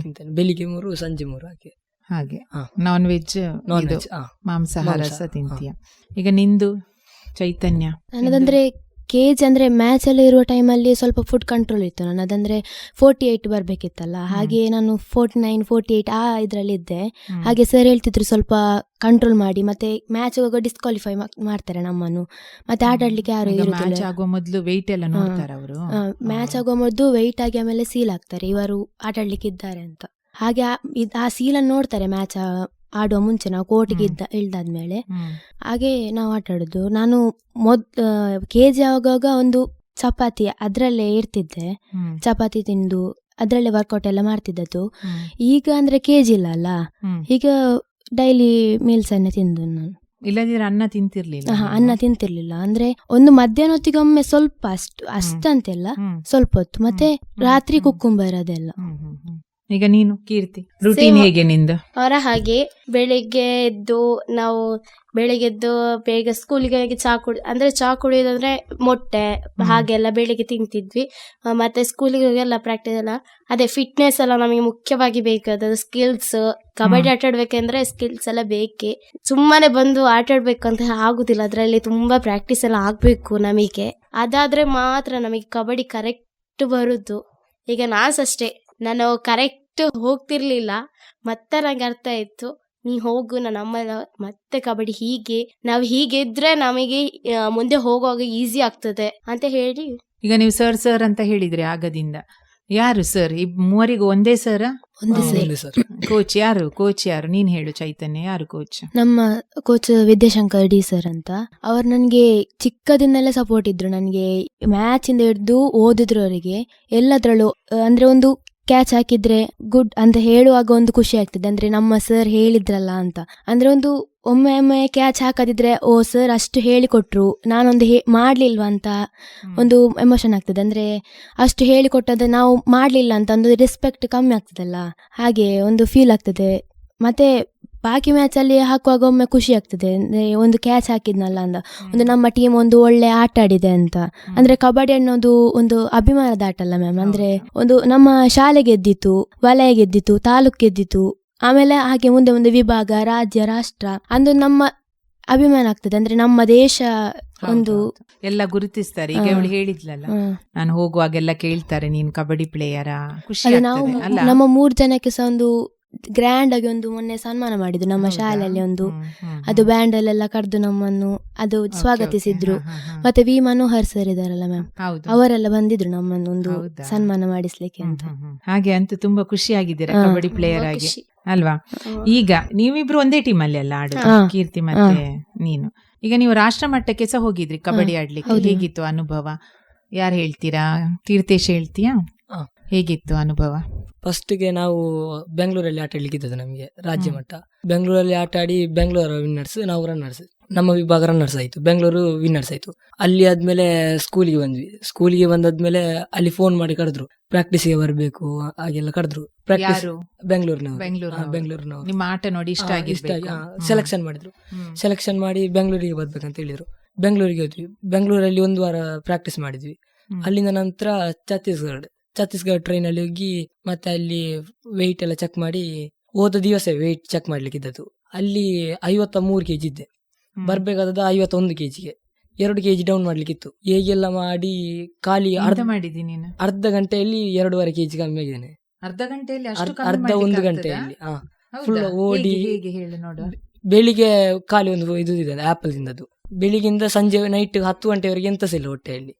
ತಿಂತೇನೆ. ಬೆಳಿಗ್ಗೆ 3, ಸಂಜೆ 3 ಹಾಗೆ. ನಾನ್ ವೆಜ್ ಮಾಂಸಾಹಾರ ಸಹ ತಿಂತೀಯ? ಈಗ ನಿಂದು ಚೈತನ್ಯ? ನನ್ನದಂದ್ರೆ ಕೇಜ್ ಅಂದ್ರೆ ಮ್ಯಾಚ್ ಎಲ್ಲ ಇರುವ ಟೈಮಲ್ಲಿ ಸ್ವಲ್ಪ ಫುಡ್ ಕಂಟ್ರೋಲ್ ಇತ್ತು ನನ್ನದಂದ್ರೆ 48 ಬರ್ಬೇಕಿತ್ತಲ್ಲ, ಹಾಗೆ ನಾನು 49, 48 ಆ ಇದ್ರಲ್ಲಿ ಇದ್ದೆ. ಹಾಗೆ ಸರ್ ಹೇಳ್ತಿದ್ರು ಸ್ವಲ್ಪ ಕಂಟ್ರೋಲ್ ಮಾಡಿ, ಮತ್ತೆ ಮ್ಯಾಚ್ ಹೋಗುವಾಗ ಡಿಸ್ಕ್ವಾಲಿಫೈ ಮಾಡ್ತಾರೆ ನಮ್ಮನ್ನು, ಮತ್ತೆ ಆಟ ಆಡ್ಲಿಕ್ಕೆ ಯಾರು ಇರುದಿಲ್ಲ. ಮೊದಲು ವೆಯ್ಟ್ ಎಲ್ಲ ನೋಡ್ತಾರೆ ಅವರು. ಮ್ಯಾಚ್ ಆಗುವ ಮೊದಲು ವೆಯ್ಟ್ ಆಗಿ ಆಮೇಲೆ ಸೀಲ್ ಆಗ್ತಾರೆ, ಇವರು ಆಟ ಆಡ್ಲಿಕ್ಕೆ ಇದ್ದಾರೆ ಅಂತ. ಹಾಗೆ ಆ ಸೀಲನ್ನು ನೋಡ್ತಾರೆ ಮ್ಯಾಚ್ ಆಡುವ ಮುಂಚೆ, ನಾವು ಕೋರ್ಟಿಗೆ ಇಳ್ದಾದ್ಮೇಲೆ. ಹಾಗೆ ನಾವು ಆಟ ಆಡುದು. ನಾನು ಕೆಜಿ ಆಗುವಾಗ ಒಂದು ಚಪಾತಿ ಅದ್ರಲ್ಲೇ ಇರ್ತಿದ್ದೆ, ಚಪಾತಿ ತಿಂದು ಅದ್ರಲ್ಲೇ ವರ್ಕೌಟ್ ಎಲ್ಲ ಮಾಡ್ತಿದ್ದದ್ದು. ಈಗ ಅಂದ್ರೆ ಕೆಜಿ ಇಲ್ಲ ಅಲ್ಲ, ಈಗ ಡೈಲಿ ಮೀಲ್ಸ್ ಅನ್ನ ತಿಂದು ನಾನು. ಇಲ್ಲದಿದ್ರೆ ಅನ್ನ ತಿಂತಿರ್ಲಿಲ್ಲ? ಅನ್ನ ತಿಂತಿರ್ಲಿಲ್ಲ. ಅಂದ್ರೆ ಒಂದು ಮಧ್ಯಾಹ್ನ ಹೊತ್ತಿಗೆ ಒಮ್ಮೆ ಸ್ವಲ್ಪ ಅಷ್ಟಂತೆಲ್ಲ ಸ್ವಲ್ಪ ಹೊತ್ತು, ಮತ್ತೆ ರಾತ್ರಿ ಕುಕ್ಕುಂಬರ್ ಅದೆಲ್ಲ. ಈಗ ನೀನು ಕೀರ್ತಿ, ರೂಟೀನ್ ಹೇಗೆ ನಿಂದು? ಅವರ ಹಾಗೆ ಬೆಳಿಗ್ಗೆ ಎದ್ದು ನಾವು ಬೇಗ ಸ್ಕೂಲಿಗೆ ಹೋಗಿ ಚಾ ಕುಡಿಯೋದಂದ್ರೆ ಮೊಟ್ಟೆ ಹಾಗೆಲ್ಲ ಬೆಳಿಗ್ಗೆ ತಿಂತಿದ್ವಿ. ಮತ್ತೆ ಸ್ಕೂಲಿಗೆ ಹೋಗಿ ಎಲ್ಲ ಪ್ರಾಕ್ಟೀಸ್ ಎಲ್ಲ ಅದೇ ಫಿಟ್ನೆಸ್ ಎಲ್ಲ ನಮಗೆ ಮುಖ್ಯವಾಗಿ ಬೇಕಾದ ಸ್ಕಿಲ್ಸ್. ಕಬಡ್ಡಿ ಆಟ ಆಡ್ಬೇಕಂದ್ರೆ ಸ್ಕಿಲ್ಸ್ ಎಲ್ಲ ಬೇಕೇ, ಸುಮ್ಮನೆ ಬಂದು ಆಟ ಆಡ್ಬೇಕಂತ ಆಗುದಿಲ್ಲ, ಅದರಲ್ಲಿ ತುಂಬಾ ಪ್ರಾಕ್ಟೀಸ್ ಎಲ್ಲ ಆಗ್ಬೇಕು ನಮಗೆ. ಅದಾದ್ರೆ ಮಾತ್ರ ನಮಗೆ ಕಬಡ್ಡಿ ಕರೆಕ್ಟ್ ಬರುದು. ಈಗ ನಾಸಷ್ಟೇ, ನಾನು ಕರೆಕ್ಟ್ ಹೋಗ್ತಿರ್ಲಿಲ್ಲ, ಮತ್ತೆ ನಂಗೆ ಅರ್ಥ ಆಯ್ತು, ನೀ ಹೋಗು ನಮ್ಮಮ್ಮ ಮತ್ತೆ ಕಬಡ್ಡಿ ನಾವು ಹೀಗೆ ಇದ್ರೆ ನಮಗೆ ಮುಂದೆ ಹೋಗುವಾಗ ಈಸಿ ಆಗ್ತದೆ ಅಂತ ಹೇಳಿ. ಈಗ ನೀವು ಸರ್ ಅಂತ ಹೇಳಿದ್ರೆ ಆಗದಿಂದ ಯಾರು ಸರ್? ಮೂವರಿಗೂ ಒಂದೇ ಸರ್? ಕೋಚ್ ಯಾರು? ನೀನ್ ಹೇಳು ಚೈತನ್ಯ, ಯಾರು ಕೋಚ್? ನಮ್ಮ ಕೋಚ್ ವಿದ್ಯಾಶಂಕರ್ ಡಿ ಸರ್ ಅಂತ. ಅವ್ರು ನನ್ಗೆ ಚಿಕ್ಕದಿಂದಲೇ ಸಪೋರ್ಟ್ ಇದ್ರು. ನನ್ಗೆ ಮ್ಯಾಚ್ ಇಂದ ಹಿಡಿದು ಓದಿದ್ರವರೆಗೆ ಎಲ್ಲದ್ರಲ್ಲೂ, ಅಂದ್ರೆ ಒಂದು ಕ್ಯಾಚ್ ಹಾಕಿದ್ರೆ ಗುಡ್ ಅಂತ ಹೇಳುವಾಗ ಒಂದು ಖುಷಿ ಆಗ್ತದೆ, ಅಂದ್ರೆ ನಮ್ಮ ಸರ್ ಹೇಳಿದ್ರಲ್ಲ ಅಂತ. ಅಂದ್ರೆ ಒಂದು ಒಮ್ಮೆ ಕ್ಯಾಚ್ ಹಾಕದಿದ್ರೆ ಓ ಸರ್ ಅಷ್ಟು ಹೇಳಿಕೊಟ್ರು, ನಾನೊಂದು ಮಾಡ್ಲಿಲ್ವಾ ಅಂತ ಒಂದು ಎಮೋಷನ್ ಆಗ್ತದೆ. ಅಂದ್ರೆ ಅಷ್ಟು ಹೇಳಿಕೊಟ್ಟದ ನಾವು ಮಾಡ್ಲಿಲ್ಲ ಅಂತ ಒಂದು ರೆಸ್ಪೆಕ್ಟ್ ಕಮ್ಮಿ ಆಗ್ತದಲ್ಲ, ಹಾಗೆ ಒಂದು ಫೀಲ್ ಆಗ್ತದೆ. ಮತ್ತೆ ಬಾಕಿ ಮ್ಯಾಚ್ ಅಲ್ಲಿ ಹಾಕುವಾಗ ಒಮ್ಮೆ ಖುಷಿ ಆಗ್ತದೆ, ಅಂದ್ರೆ ಒಂದು ಕ್ಯಾಚ್ ಹಾಕಿದ್ನಲ್ಲ ಅಂತ, ಒಂದು ನಮ್ಮ ಟೀಮ್ ಒಂದು ಒಳ್ಳೆ ಆಟ ಆಡಿದೆ ಅಂತ. ಅಂದ್ರೆ ಕಬಡ್ಡಿ ಅನ್ನೋದು ಒಂದು ಅಭಿಮಾನದ ಆಟ ಅಲ್ಲ ಮ್ಯಾಮ್, ಅಂದ್ರೆ ಒಂದು ನಮ್ಮ ಶಾಲೆ ಗೆದ್ದಿತ್ತು, ವಲಯ ಗೆದ್ದಿತ್ತು, ತಾಲೂಕು ಗೆದ್ದಿತ್ತು, ಆಮೇಲೆ ಹಾಗೆ ಮುಂದೆ ವಿಭಾಗ, ರಾಜ್ಯ, ರಾಷ್ಟ್ರ, ಅಂದು ನಮ್ಮ ಅಭಿಮಾನ ಆಗ್ತದೆ. ಅಂದ್ರೆ ನಮ್ಮ ದೇಶ ಒಂದು ಎಲ್ಲ ಗುರುತಿಸ್ತಾರೆ. ಈಗ ಅವಳು ಹೇಳಿದ್ಲಲ್ಲ, ನಾನು ಹೋಗುವಾಗೆಲ್ಲ ಕೇಳ್ತಾರೆ ನೀನು ಕಬಡ್ಡಿ ಪ್ಲೇಯರಾ? ಖುಷಿ ನಾವು ನಮ್ಮ 3 ಜನಕ್ಕೆ ಸಹ ಒಂದು ಗ್ರ್ಯಾಂಡ್ ಆಗಿ ಒಂದು ಮೊನ್ನೆ ಸನ್ಮಾನ ಮಾಡಿದ್ರು ನಮ್ಮ ಶಾಲೆಯಲ್ಲಿ. ಒಂದು ಅದು ಬ್ಯಾಂಡ್ ಅಲ್ಲೆಲ್ಲ ಕರೆದು ನಮ್ಮನ್ನು ಅದು ಸ್ವಾಗತಿಸಿದ್ರು. ಮತ್ತೆ ವಿ ಮನೋಹರ್ ಸರ್ ಇದಾರಲ್ಲ ಮ್ಯಾಮ್, ಅವರೆಲ್ಲ ಬಂದಿದ್ರು ನಮ್ಮನ್ನು ಒಂದು ಸನ್ಮಾನ ಮಾಡಿಸ್ಲಿಕ್ಕೆ ಅಂತ. ಹಾಗೆ ಅಂತೂ ತುಂಬಾ ಖುಷಿ ಆಗಿದ್ದೀರಾ ಕಬಡ್ಡಿ ಪ್ಲೇಯರ್ ಆಗಿ ಅಲ್ವಾ? ಈಗ ನೀವಿಬ್ರು ಒಂದೇ ಟೀಮ್ ಅಲ್ಲಿ ಎಲ್ಲ ಆಡುದು, ಕೀರ್ತಿ ಮತ್ತೆ ನೀನು. ಈಗ ನೀವು ರಾಷ್ಟ್ರ ಮಟ್ಟಕ್ಕೆ ಸಹ ಹೋಗಿದ್ರಿ ಕಬಡ್ಡಿ ಆಡ್ಲಿಕ್ಕೆ, ಹೇಗಿತ್ತು ಅನುಭವ? ಯಾರು ಹೇಳ್ತೀರಾ? ತೀರ್ಥೇಶ್ ಹೇಳ್ತೀಯಾ? ಹಾ. ಹೇಗಿತ್ತು ಅನುಭವ? ಫಸ್ಟ್ಗೆ ನಾವು ಬೆಂಗಳೂರಲ್ಲಿ ಆಟ ಆಡ್ಲಿಕ್ಕಿದ್ದದು ನಮಗೆ ರಾಜ್ಯ ಮಟ್ಟ. ಬೆಂಗಳೂರಲ್ಲಿ ಆಟ ಆಡಿ ಬೆಂಗಳೂರು ವಿನ್ನರ್ಸ್, ನಾವು ರನ್ನರ್ಸ್. ನಮ್ಮ ವಿಭಾಗ ರನ್ನರ್ಸ್ ಆಯ್ತು, ಬೆಂಗಳೂರು ವಿನ್ನರ್ಸ್ ಆಯ್ತು. ಅಲ್ಲಿ ಆದ್ಮೇಲೆ ಸ್ಕೂಲಿಗೆ ಬಂದ್ವಿ. ಸ್ಕೂಲಿಗೆ ಬಂದಾದ್ಮೇಲೆ ಅಲ್ಲಿ ಫೋನ್ ಮಾಡಿ ಕರೆದ್ರು, ಪ್ರಾಕ್ಟೀಸ್ಗೆ ಬರಬೇಕು ಹಾಗೆಲ್ಲ ಕರೆದ್ರು. ಪ್ರಾಕ್ಟೀಸ್ ಯಾರು? ಬೆಂಗಳೂರಿನವರು. ನಿಮ್ಮ ಆಟ ನೋಡಿ ಇಷ್ಟ ಆಗಿ ಸೆಲೆಕ್ಷನ್ ಮಾಡಿದ್ರು. ಸೆಲೆಕ್ಷನ್ ಮಾಡಿ ಬೆಂಗಳೂರಿಗೆ ಬರ್ಬೇಕಂತ ಹೇಳಿದ್ರು. ಬೆಂಗಳೂರಿಗೆ ಹೋದ್ವಿ. ಬೆಂಗಳೂರಲ್ಲಿ 1 ವಾರ ಪ್ರಾಕ್ಟೀಸ್ ಮಾಡಿದ್ವಿ. ಅಲ್ಲಿಂದ ನಂತರ ಛತ್ತೀಸ್ಗಢ ಟ್ರೈನ್ ಅಲ್ಲಿ ಹೋಗಿ ಮತ್ತೆ ಅಲ್ಲಿ ವೆಯ್ಟ್ ಎಲ್ಲ ಚೆಕ್ ಮಾಡಿ, ಹೋದ ದಿವಸ ವೆಯ್ಟ್ ಚೆಕ್ ಮಾಡ್ಲಿಕ್ಕಿದ್ದದು. ಅಲ್ಲಿ 53 kg ಇದ್ದೆ. ಬರ್ಬೇಕಾದದ್ದು 51 kgಗೆ 2 kg ಡೌನ್ ಮಾಡ್ಲಿಕ್ಕಿತ್ತು. ಹೇಗೆಲ್ಲ ಮಾಡಿ ಖಾಲಿ ಅರ್ಧ ಗಂಟೆಯಲ್ಲಿ 2.5 kg ಕಮ್ಮಿ ಆಗಿದ್ದೇನೆ. ಅರ್ಧ ಗಂಟೆಯಲ್ಲಿ ಅರ್ಧ 1 ಗಂಟೆಯಲ್ಲಿ ಫುಲ್ ಓಡಿ. ಬೆಳಿಗ್ಗೆ ಖಾಲಿ ಒಂದು ಇದು ಇದೆ ಆಪಲ್ ತಿಂದದ್ದು. ಬೆಳಿಗ್ಗೆಯಿಂದ ಸಂಜೆ ನೈಟ್ 10 ಗಂಟೆವರೆಗೆ ಎಂತ ಸಿಲ್ಲ ಹೊಟ್ಟೆಯಲ್ಲಿ,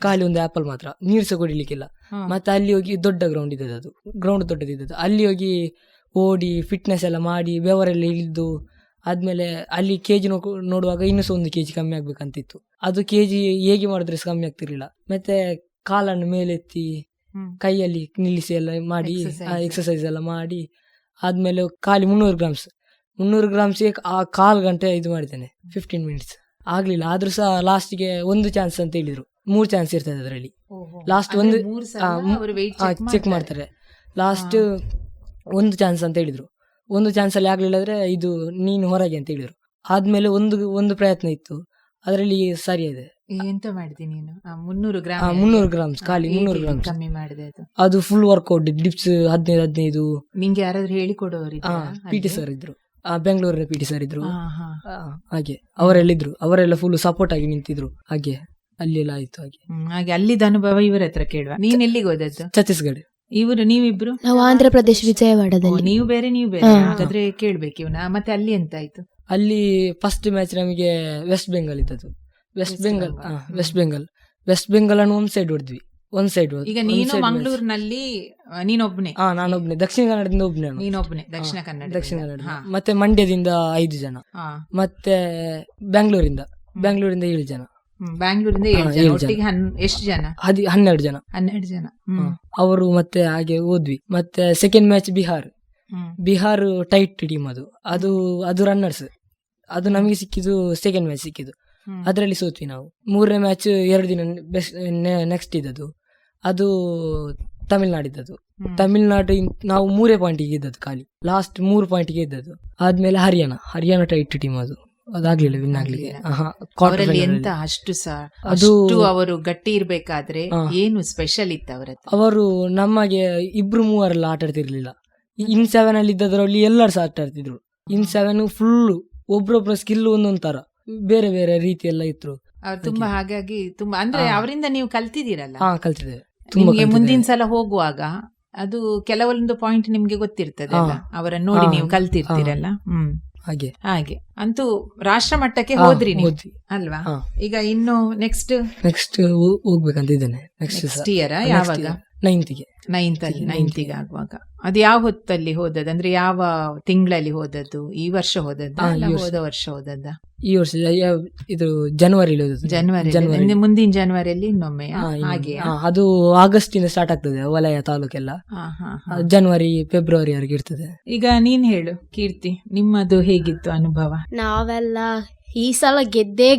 ಖಾಲಿ ಒಂದು ಆಪಲ್ ಮಾತ್ರ. ನೀರು ಸಹ ಕುಡಿಲಿಕ್ಕಿಲ್ಲ. ಮತ್ತೆ ಅಲ್ಲಿ ಹೋಗಿ ದೊಡ್ಡ ಗ್ರೌಂಡ್ ಇದ್ದದ್ದು, ಅದು ಗ್ರೌಂಡ್ ದೊಡ್ಡದಿದ್ದದ್ದು. ಅಲ್ಲಿ ಹೋಗಿ ಓಡಿ ಫಿಟ್ನೆಸ್ ಎಲ್ಲ ಮಾಡಿ ಬೆವರೆಲ್ಲ ಇಳಿದು ಆದ್ಮೇಲೆ ಅಲ್ಲಿ ಕೆಜಿ ನೋಡುವಾಗ ಇನ್ನೂ 1 kg ಕಮ್ಮಿ ಆಗ್ಬೇಕಂತಿತ್ತು. ಅದು ಕೆಜಿ ಹೇಗೆ ಮಾಡಿದ್ರೆ ಕಮ್ಮಿ ಆಗ್ತಿರ್ಲಿಲ್ಲ. ಮತ್ತೆ ಕಾಲನ್ನು ಮೇಲೆತ್ತಿ ಕೈಯಲ್ಲಿ ನಿಲ್ಲಿಸಿ ಎಲ್ಲ ಮಾಡಿ ಎಕ್ಸರ್ಸೈಸ್ ಎಲ್ಲ ಮಾಡಿ ಆದ್ಮೇಲೆ ಖಾಲಿ 300 ಗ್ರಾಮ್ಸ್ಗೆ ಆ 1/4 ಗಂಟೆ ಇದು ಮಾಡಿದ್ದೇನೆ, 15 ಮಿನಿಟ್ಸ್ ಆಗ್ಲಿಲ್ಲ. ಆದ್ರೂ ಸಹ ಲಾಸ್ಟ್ಗೆ 1 ಚಾನ್ಸ್ ಅಂತ ಹೇಳಿದ್ರು. 3 ಚಾನ್ಸ್ ಇರ್ತದೆ ಅದರಲ್ಲಿ. ಲಾಸ್ಟ್ ಒಂದು ಚೆಕ್ ಮಾಡ್ತಾರೆ. ಲಾಸ್ಟ್ 1 ಚಾನ್ಸ್ ಅಂತ ಹೇಳಿದ್ರು. 1 ಚಾನ್ಸ್ ಅಲ್ಲಿ ಆಗ್ಲಿಲ್ಲ ಅಂದ್ರೆ ಇದು ನೀನು ಹೊರಗೆ ಅಂತ ಹೇಳಿದ್ರು. ಆದ್ಮೇಲೆ ಒಂದು ಪ್ರಯತ್ನ ಇತ್ತು, ಅದರಲ್ಲಿ ಸರಿ ಇದೆ. ಎಂತ ಮಾಡಿದೆ ನೀನು? 300 ಗ್ರಾಮ್ಸ್ ಖಾಲಿ 300 ಗ್ರಾಮ್ಸ್ ಕಮ್ಮಿ ಮಾಡಿದೆ. ಅದು ಫುಲ್ ವರ್ಕೌಟ್, ಡಿಪ್ಸ್ 15 ನಿಂಗೆ ಯಾರಾದ್ರೂ ಹೇಳಿಕೊಡೋರು? PT ಸರ್ ಇದ್ರು, ಬೆಂಗಳೂರಿನ PT ಸರ್ ಇದ್ರು. ಹಾಗೆ ಅವರೆಲ್ಲಿದ್ರು, ಅವರೆಲ್ಲ ಫುಲ್ ಸಪೋರ್ಟ್ ಆಗಿ ನಿಂತಿದ್ರು. ಹಾಗೆ ಅಲ್ಲೆಲ್ಲ ಆಯ್ತು. ಹಾಗೆ ಅಲ್ಲಿದ್ದ ಅನುಭವ ಇವರ ಹತ್ರ ಕೇಳುವ. ನೀನ್ ಎಲ್ಲಿಗೆ ಹೋದದ್ದು? ಛತ್ತೀಸ್ಗಢ. ನೀವಿಬ್ರು? ನಾವು ಆಂಧ್ರ ಪ್ರದೇಶ ವಿಜಯವಾಡದಲ್ಲಿ. ನೀವು ಬೇರೆ ಹಾಗಾದ್ರೆ ಕೇಳ್ಬೇಕು ಇವನ. ಮತ್ತೆ ಅಲ್ಲಿ ಎಂತ ಆಯ್ತು? ಅಲ್ಲಿ ಫಸ್ಟ್ ಮ್ಯಾಚ್ ನಮಗೆ ವೆಸ್ಟ್ ಬೆಂಗಾಲ್ ಇದ್ದದ್ದು. ವೆಸ್ಟ್ ಬೆಂಗಾಲ್ ಅನ್ನು ಒಂದ್ ಸೈಡ್ ಹೊಡೆದ್ವಿ. ಈಗ ನೀನು ಮಂಗಳೂರಿನಲ್ಲಿ ನೀನೊಬ್ನೇ? ನಾನೊಬ್ನೇ. ದಕ್ಷಿಣ ಕನ್ನಡದಿಂದ ಒಬ್ನೇ. ನೀನೊಬ್ನೇ ದಕ್ಷಿಣ ಕನ್ನಡ. ಮತ್ತೆ ಮಂಡ್ಯದಿಂದ 5 ಜನ, ಮತ್ತೆ ಬೆಂಗಳೂರಿಂದ 7 ಜನ. ಬ್ಯಾಂಗ್ಳೂರಿಂದ 7 ಜನ. ಒಟ್ಟಿಗೆ ಎಷ್ಟು ಜನ? 12 ಜನ. 12 ಜನ ಅವರು. ಮತ್ತೆ ಹಾಗೆ ಹೋದ್ವಿ. ಮತ್ತೆ second match Bihar tight team ಅದು ರನ್ನರ್ಸ್. ಅದು ನಮಗೆ ಸಿಕ್ಕಿದ್ದು ಸೆಕೆಂಡ್ ಮ್ಯಾಚ್ ಸಿಕ್ಕಿದ್ದು. ಅದರಲ್ಲಿ ಸೋತ್ವಿ ನಾವು. 3ನೇ ಮ್ಯಾಚ್ 2 ದಿನ ನೆಕ್ಸ್ಟ್ ಇದ್ದದ್ದು, ಅದು ತಮಿಳ್ನಾಡಿದ್ದದು. ತಮಿಳ್ನಾಡು ನಾವು 3 ಪಾಯಿಂಟಿಗೆ ಇದ್ದದ್ದು, ಖಾಲಿ ಲಾಸ್ಟ್ 3 ಪಾಯಿಂಟಿಗೆ ಇದ್ದದ್ದು. ಆದ್ಮೇಲೆ ಹರಿಯಾಣ ಟೈಟ್ ಟೀಮ್ ಅದಾಗ್ಲಿಲ್ಲ ವಿನ್ ಆಗ್ಲಿಕ್ಕೆ. ಎಂತ ಅಷ್ಟು ಅವರು ಗಟ್ಟಿ ಇರ್ಬೇಕಾದ್ರೆ ಏನು ಸ್ಪೆಷಲ್ ಇತ್ತು ಅವರ? ಅವರು ನಮಗೆ 2-3 ಆಟ ಆಡ್ತಿರ್ಲಿಲ್ಲ. ಇನ್ 7 ಅಲ್ಲಿ ಇದ್ದದ್ರಲ್ಲಿ ಎಲ್ಲರೂ ಸಹ ಆಟ ಆಡ್ತಿದ್ರು. ಇನ್ 7 ಫುಲ್ ಒಬ್ರೊಬ್ರ ಸ್ಕಿಲ್ ಒಂದೊಂದ್ ತರ ಬೇರೆ ಬೇರೆ ರೀತಿ ಎಲ್ಲ ಇತ್ತು. ತುಂಬಾ ಹಾಗಾಗಿ ತುಂಬಾ ಅಂದ್ರೆ ಅವರಿಂದ ನೀವು ಕಲ್ತಿದ್ದೀರಲ್ಲ? ಕಲ್ತಿದ್ದೇವೆ. ನಿಮ್ಗೆ ಮುಂದಿನ ಸಲ ಹೋಗುವಾಗ ಅದು ಕೆಲವೊಂದು ಪಾಯಿಂಟ್ ನಿಮ್ಗೆ ಗೊತ್ತಿರ್ತದೆ, ಅವರನ್ನು ನೋಡಿ ನೀವು ಕಲ್ತಿರ್ತೀರಲ್ಲ. ಹಾಗೆ ಅಂತೂ ರಾಷ್ಟ್ರ ಮಟ್ಟಕ್ಕೆ ಹೋದ್ರಿ ಅಲ್ವಾ? ಈಗ ಇನ್ನು ನೆಕ್ಸ್ಟ್ ಹೋಗ್ಬೇಕಂತ ಇದ್ದೇನೆ. ನೆಕ್ಸ್ಟ್ ಇಯರ್ ಯಾವಾಗ? 9th ಆಗುವಾಗ. ಅದು ಯಾವ ಹೊತ್ತಲ್ಲಿ ಹೋದದ್ದು? ಅಂದ್ರೆ ಯಾವ ತಿಂಗಳಲ್ಲಿ ಹೋದದ್ದು? ಈ ವರ್ಷ ಹೋದದ್ದು ಹೋದ ವರ್ಷ ಹೋದದ್ದ? ಈ ವರ್ಷ ಇದು ಜನವರಿ. ಮುಂದಿನ ಜನವರಿಯಲ್ಲಿ ಇನ್ನೊಮ್ಮೆ ಹಾಗೆ. ಅದು ಆಗಸ್ಟ್ ಇಂದ ಸ್ಟಾರ್ಟ್ ಆಗ್ತದೆ ವಲಯ ತಾಲೂಕೆಲ್ಲ. ಜನವರಿ ಫೆಬ್ರವರಿ ವರೆಗೆ ಇರ್ತದೆ. ಈಗ ನೀನ್ ಹೇಳು ಕೀರ್ತಿ, ನಿಮ್ಮದು ಹೇಗಿತ್ತು ಅನುಭವ? ನಾವೆಲ್ಲ ಈ ಸಲ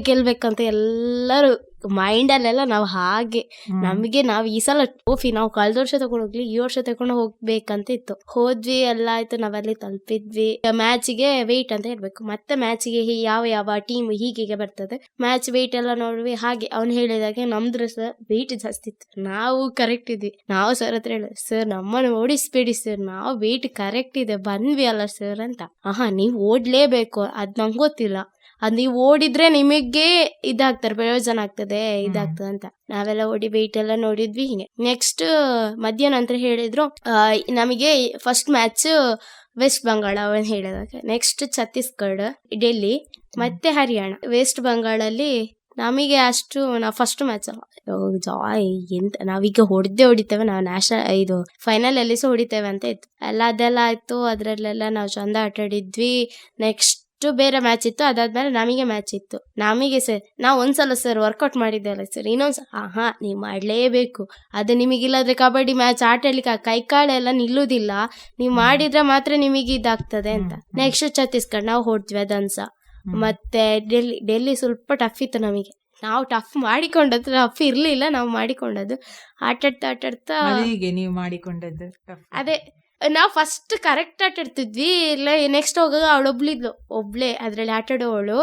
ಗೆಲ್ಬೇಕಂತ ಎಲ್ಲರೂ ಮೈಂಡ್ ಅಲ್ಲೆಲ್ಲ ನಾವು ಹಾಗೆ ನಮಗೆ ನಾವು ಈ ಸಲ ಟ್ರೋಫಿ ನಾವು ಕಳೆದ ವರ್ಷ ತಗೊಂಡು ಹೋಗ್ಲಿ, ಈ ವರ್ಷ ತಗೊಂಡು ಹೋಗ್ಬೇಕಂತ ಇತ್ತು. ಹೋದ್ವಿ, ಎಲ್ಲ ಆಯ್ತು, ನಾವಲ್ಲಿ ತಲುಪಿದ್ವಿ. ಮ್ಯಾಚಿಗೆ ವೆಯ್ಟ್ ಅಂತ ಹೇಳ್ಬೇಕು. ಮತ್ತೆ ಮ್ಯಾಚಿಗೆ ಯಾವ ಟೀಮ್ ಹೀಗೆ ಬರ್ತದೆ, ಮ್ಯಾಚ್ ವೆಯ್ಟ್ ಎಲ್ಲ ನೋಡ್ವಿ. ಹಾಗೆ ಅವ್ನು ಹೇಳಿದಾಗೆ ನಮ್ದ್ರ ಸಹ ವೆಯ್ಟ್ ಜಾಸ್ತಿ ಇತ್ತು. ನಾವು ಕರೆಕ್ಟ್ ಇದ್ವಿ. ನಾವು ಸರ್ ಹತ್ರ ಹೇಳ, ಸರ್ ನಮ್ಮನ್ನು ಓಡಿಸ್ಬೇಡಿ ಸರ್, ನಾವು ವೆಯ್ಟ್ ಕರೆಕ್ಟ್ ಇದೆ ಬಂದ್ವಿ ಅಲ್ಲ ಸರ್ ಅಂತ. ನೀವು ಓಡ್ಲೇಬೇಕು, ಅದ್ ನಂಗೆ ಗೊತ್ತಿಲ್ಲ, ಅದ್ ನೀವು ಓಡಿದ್ರೆ ನಿಮಗೆ ಇದಾಗ್ತಾರೆ, ಪ್ರಯೋಜನ ಆಗ್ತದೆ, ಇದಾಗ್ತದೆ ಅಂತ. ನಾವೆಲ್ಲ ಓಡಿ ವೆಯ್ಟ್ ಎಲ್ಲ ನೋಡಿದ್ವಿ. ಹಿಂಗೆ ನೆಕ್ಸ್ಟ್ ಮಧ್ಯಾಹ್ನ ಅಂತ ಹೇಳಿದ್ರು ನಮಗೆ ಫಸ್ಟ್ ಮ್ಯಾಚ್ ವೆಸ್ಟ್ ಬಂಗಾಳ ಅವನ್ ಹೇಳಿದಾಗ, ನೆಕ್ಸ್ಟ್ ಛತ್ತೀಸ್ಗಢ, ಡೆಲ್ಲಿ, ಮತ್ತೆ ಹರಿಯಾಣ. ವೆಸ್ಟ್ ಬಂಗಾಳಲ್ಲಿ ನಮಗೆ ಅಷ್ಟು ನಾವು ಫಸ್ಟ್ ಮ್ಯಾಚ್ ಎಂತ ನಾವೀಗ ಹೊಡಿತೇವೆ, ನಾವು ನ್ಯಾಷನಲ್ ಇದು ಫೈನಲ್ ಅಲ್ಲಿ ಸಹ ಹೊಡಿತೇವೆ ಅಂತ ಇತ್ತು. ಅದೆಲ್ಲ ಆಯ್ತು. ಅದ್ರಲ್ಲೆಲ್ಲ ನಾವು ಚಂದ ಆಟ ಆಡಿದ್ವಿ. ನೆಕ್ಸ್ಟ್ ಬೇರೆ ಮ್ಯಾಚ್ ಇತ್ತು, ಅದಾದ್ಮೇಲೆ ನಮಗೆ ಮ್ಯಾಚ್ ಇತ್ತು. ನಮಗೆ ಸರ್ ನಾವು ಒಂದ್ಸಲ ಸರ್ ವರ್ಕೌಟ್ ಮಾಡಿದ್ದೇವಲ್ಲ ಸರ್, ಇನ್ನೊಂದ್ಸಲ ನೀವು ಮಾಡಲೇಬೇಕು, ಅದು ನಿಮಗಿಲ್ಲಾದ್ರೆ ಕಬಡ್ಡಿ ಮ್ಯಾಚ್ ಆಟ ಆಡ್ಲಿಕ್ಕೆ ಕೈ ಕಾಲೆಲ್ಲ ನಿಲ್ಲುವುದಿಲ್ಲ, ನೀವು ಮಾಡಿದ್ರೆ ಮಾತ್ರ ನಿಮಗೆ ಇದಾಗ್ತದೆ ಅಂತ. ನೆಕ್ಸ್ಟ್ ಛತ್ತೀಸ್ಗಢ ನಾವು ಹೊಡ್ದ್ವಿ ಅದನ್ಸ. ಮತ್ತೆ ಡೆಲ್ಲಿ ಸ್ವಲ್ಪ ಟಫ್ ಇತ್ತು ನಮಗೆ, ನಾವು ಟಫ್ ಮಾಡಿಕೊಂಡದ್ದು, ಟಫ್ ಇರ್ಲಿಲ್ಲ, ನಾವು ಮಾಡಿಕೊಂಡದ್ದು. ಆಟಾಡ್ತಾ ಹೀಗೆ ನೀವು ಮಾಡಿಕೊಂಡದ್ದು ಅದೇ ನಾವು ಫಸ್ಟ್ ಕರೆಕ್ಟ್ ಆಟಾಡ್ತಿದ್ವಿ. ಇಲ್ಲ ನೆಕ್ಸ್ಟ್ ಹೋಗುವಾಗ ಅವಳು ಒಬ್ಳೆ ಅದ್ರಲ್ಲಿ ಆಟಾಡೋವಳು,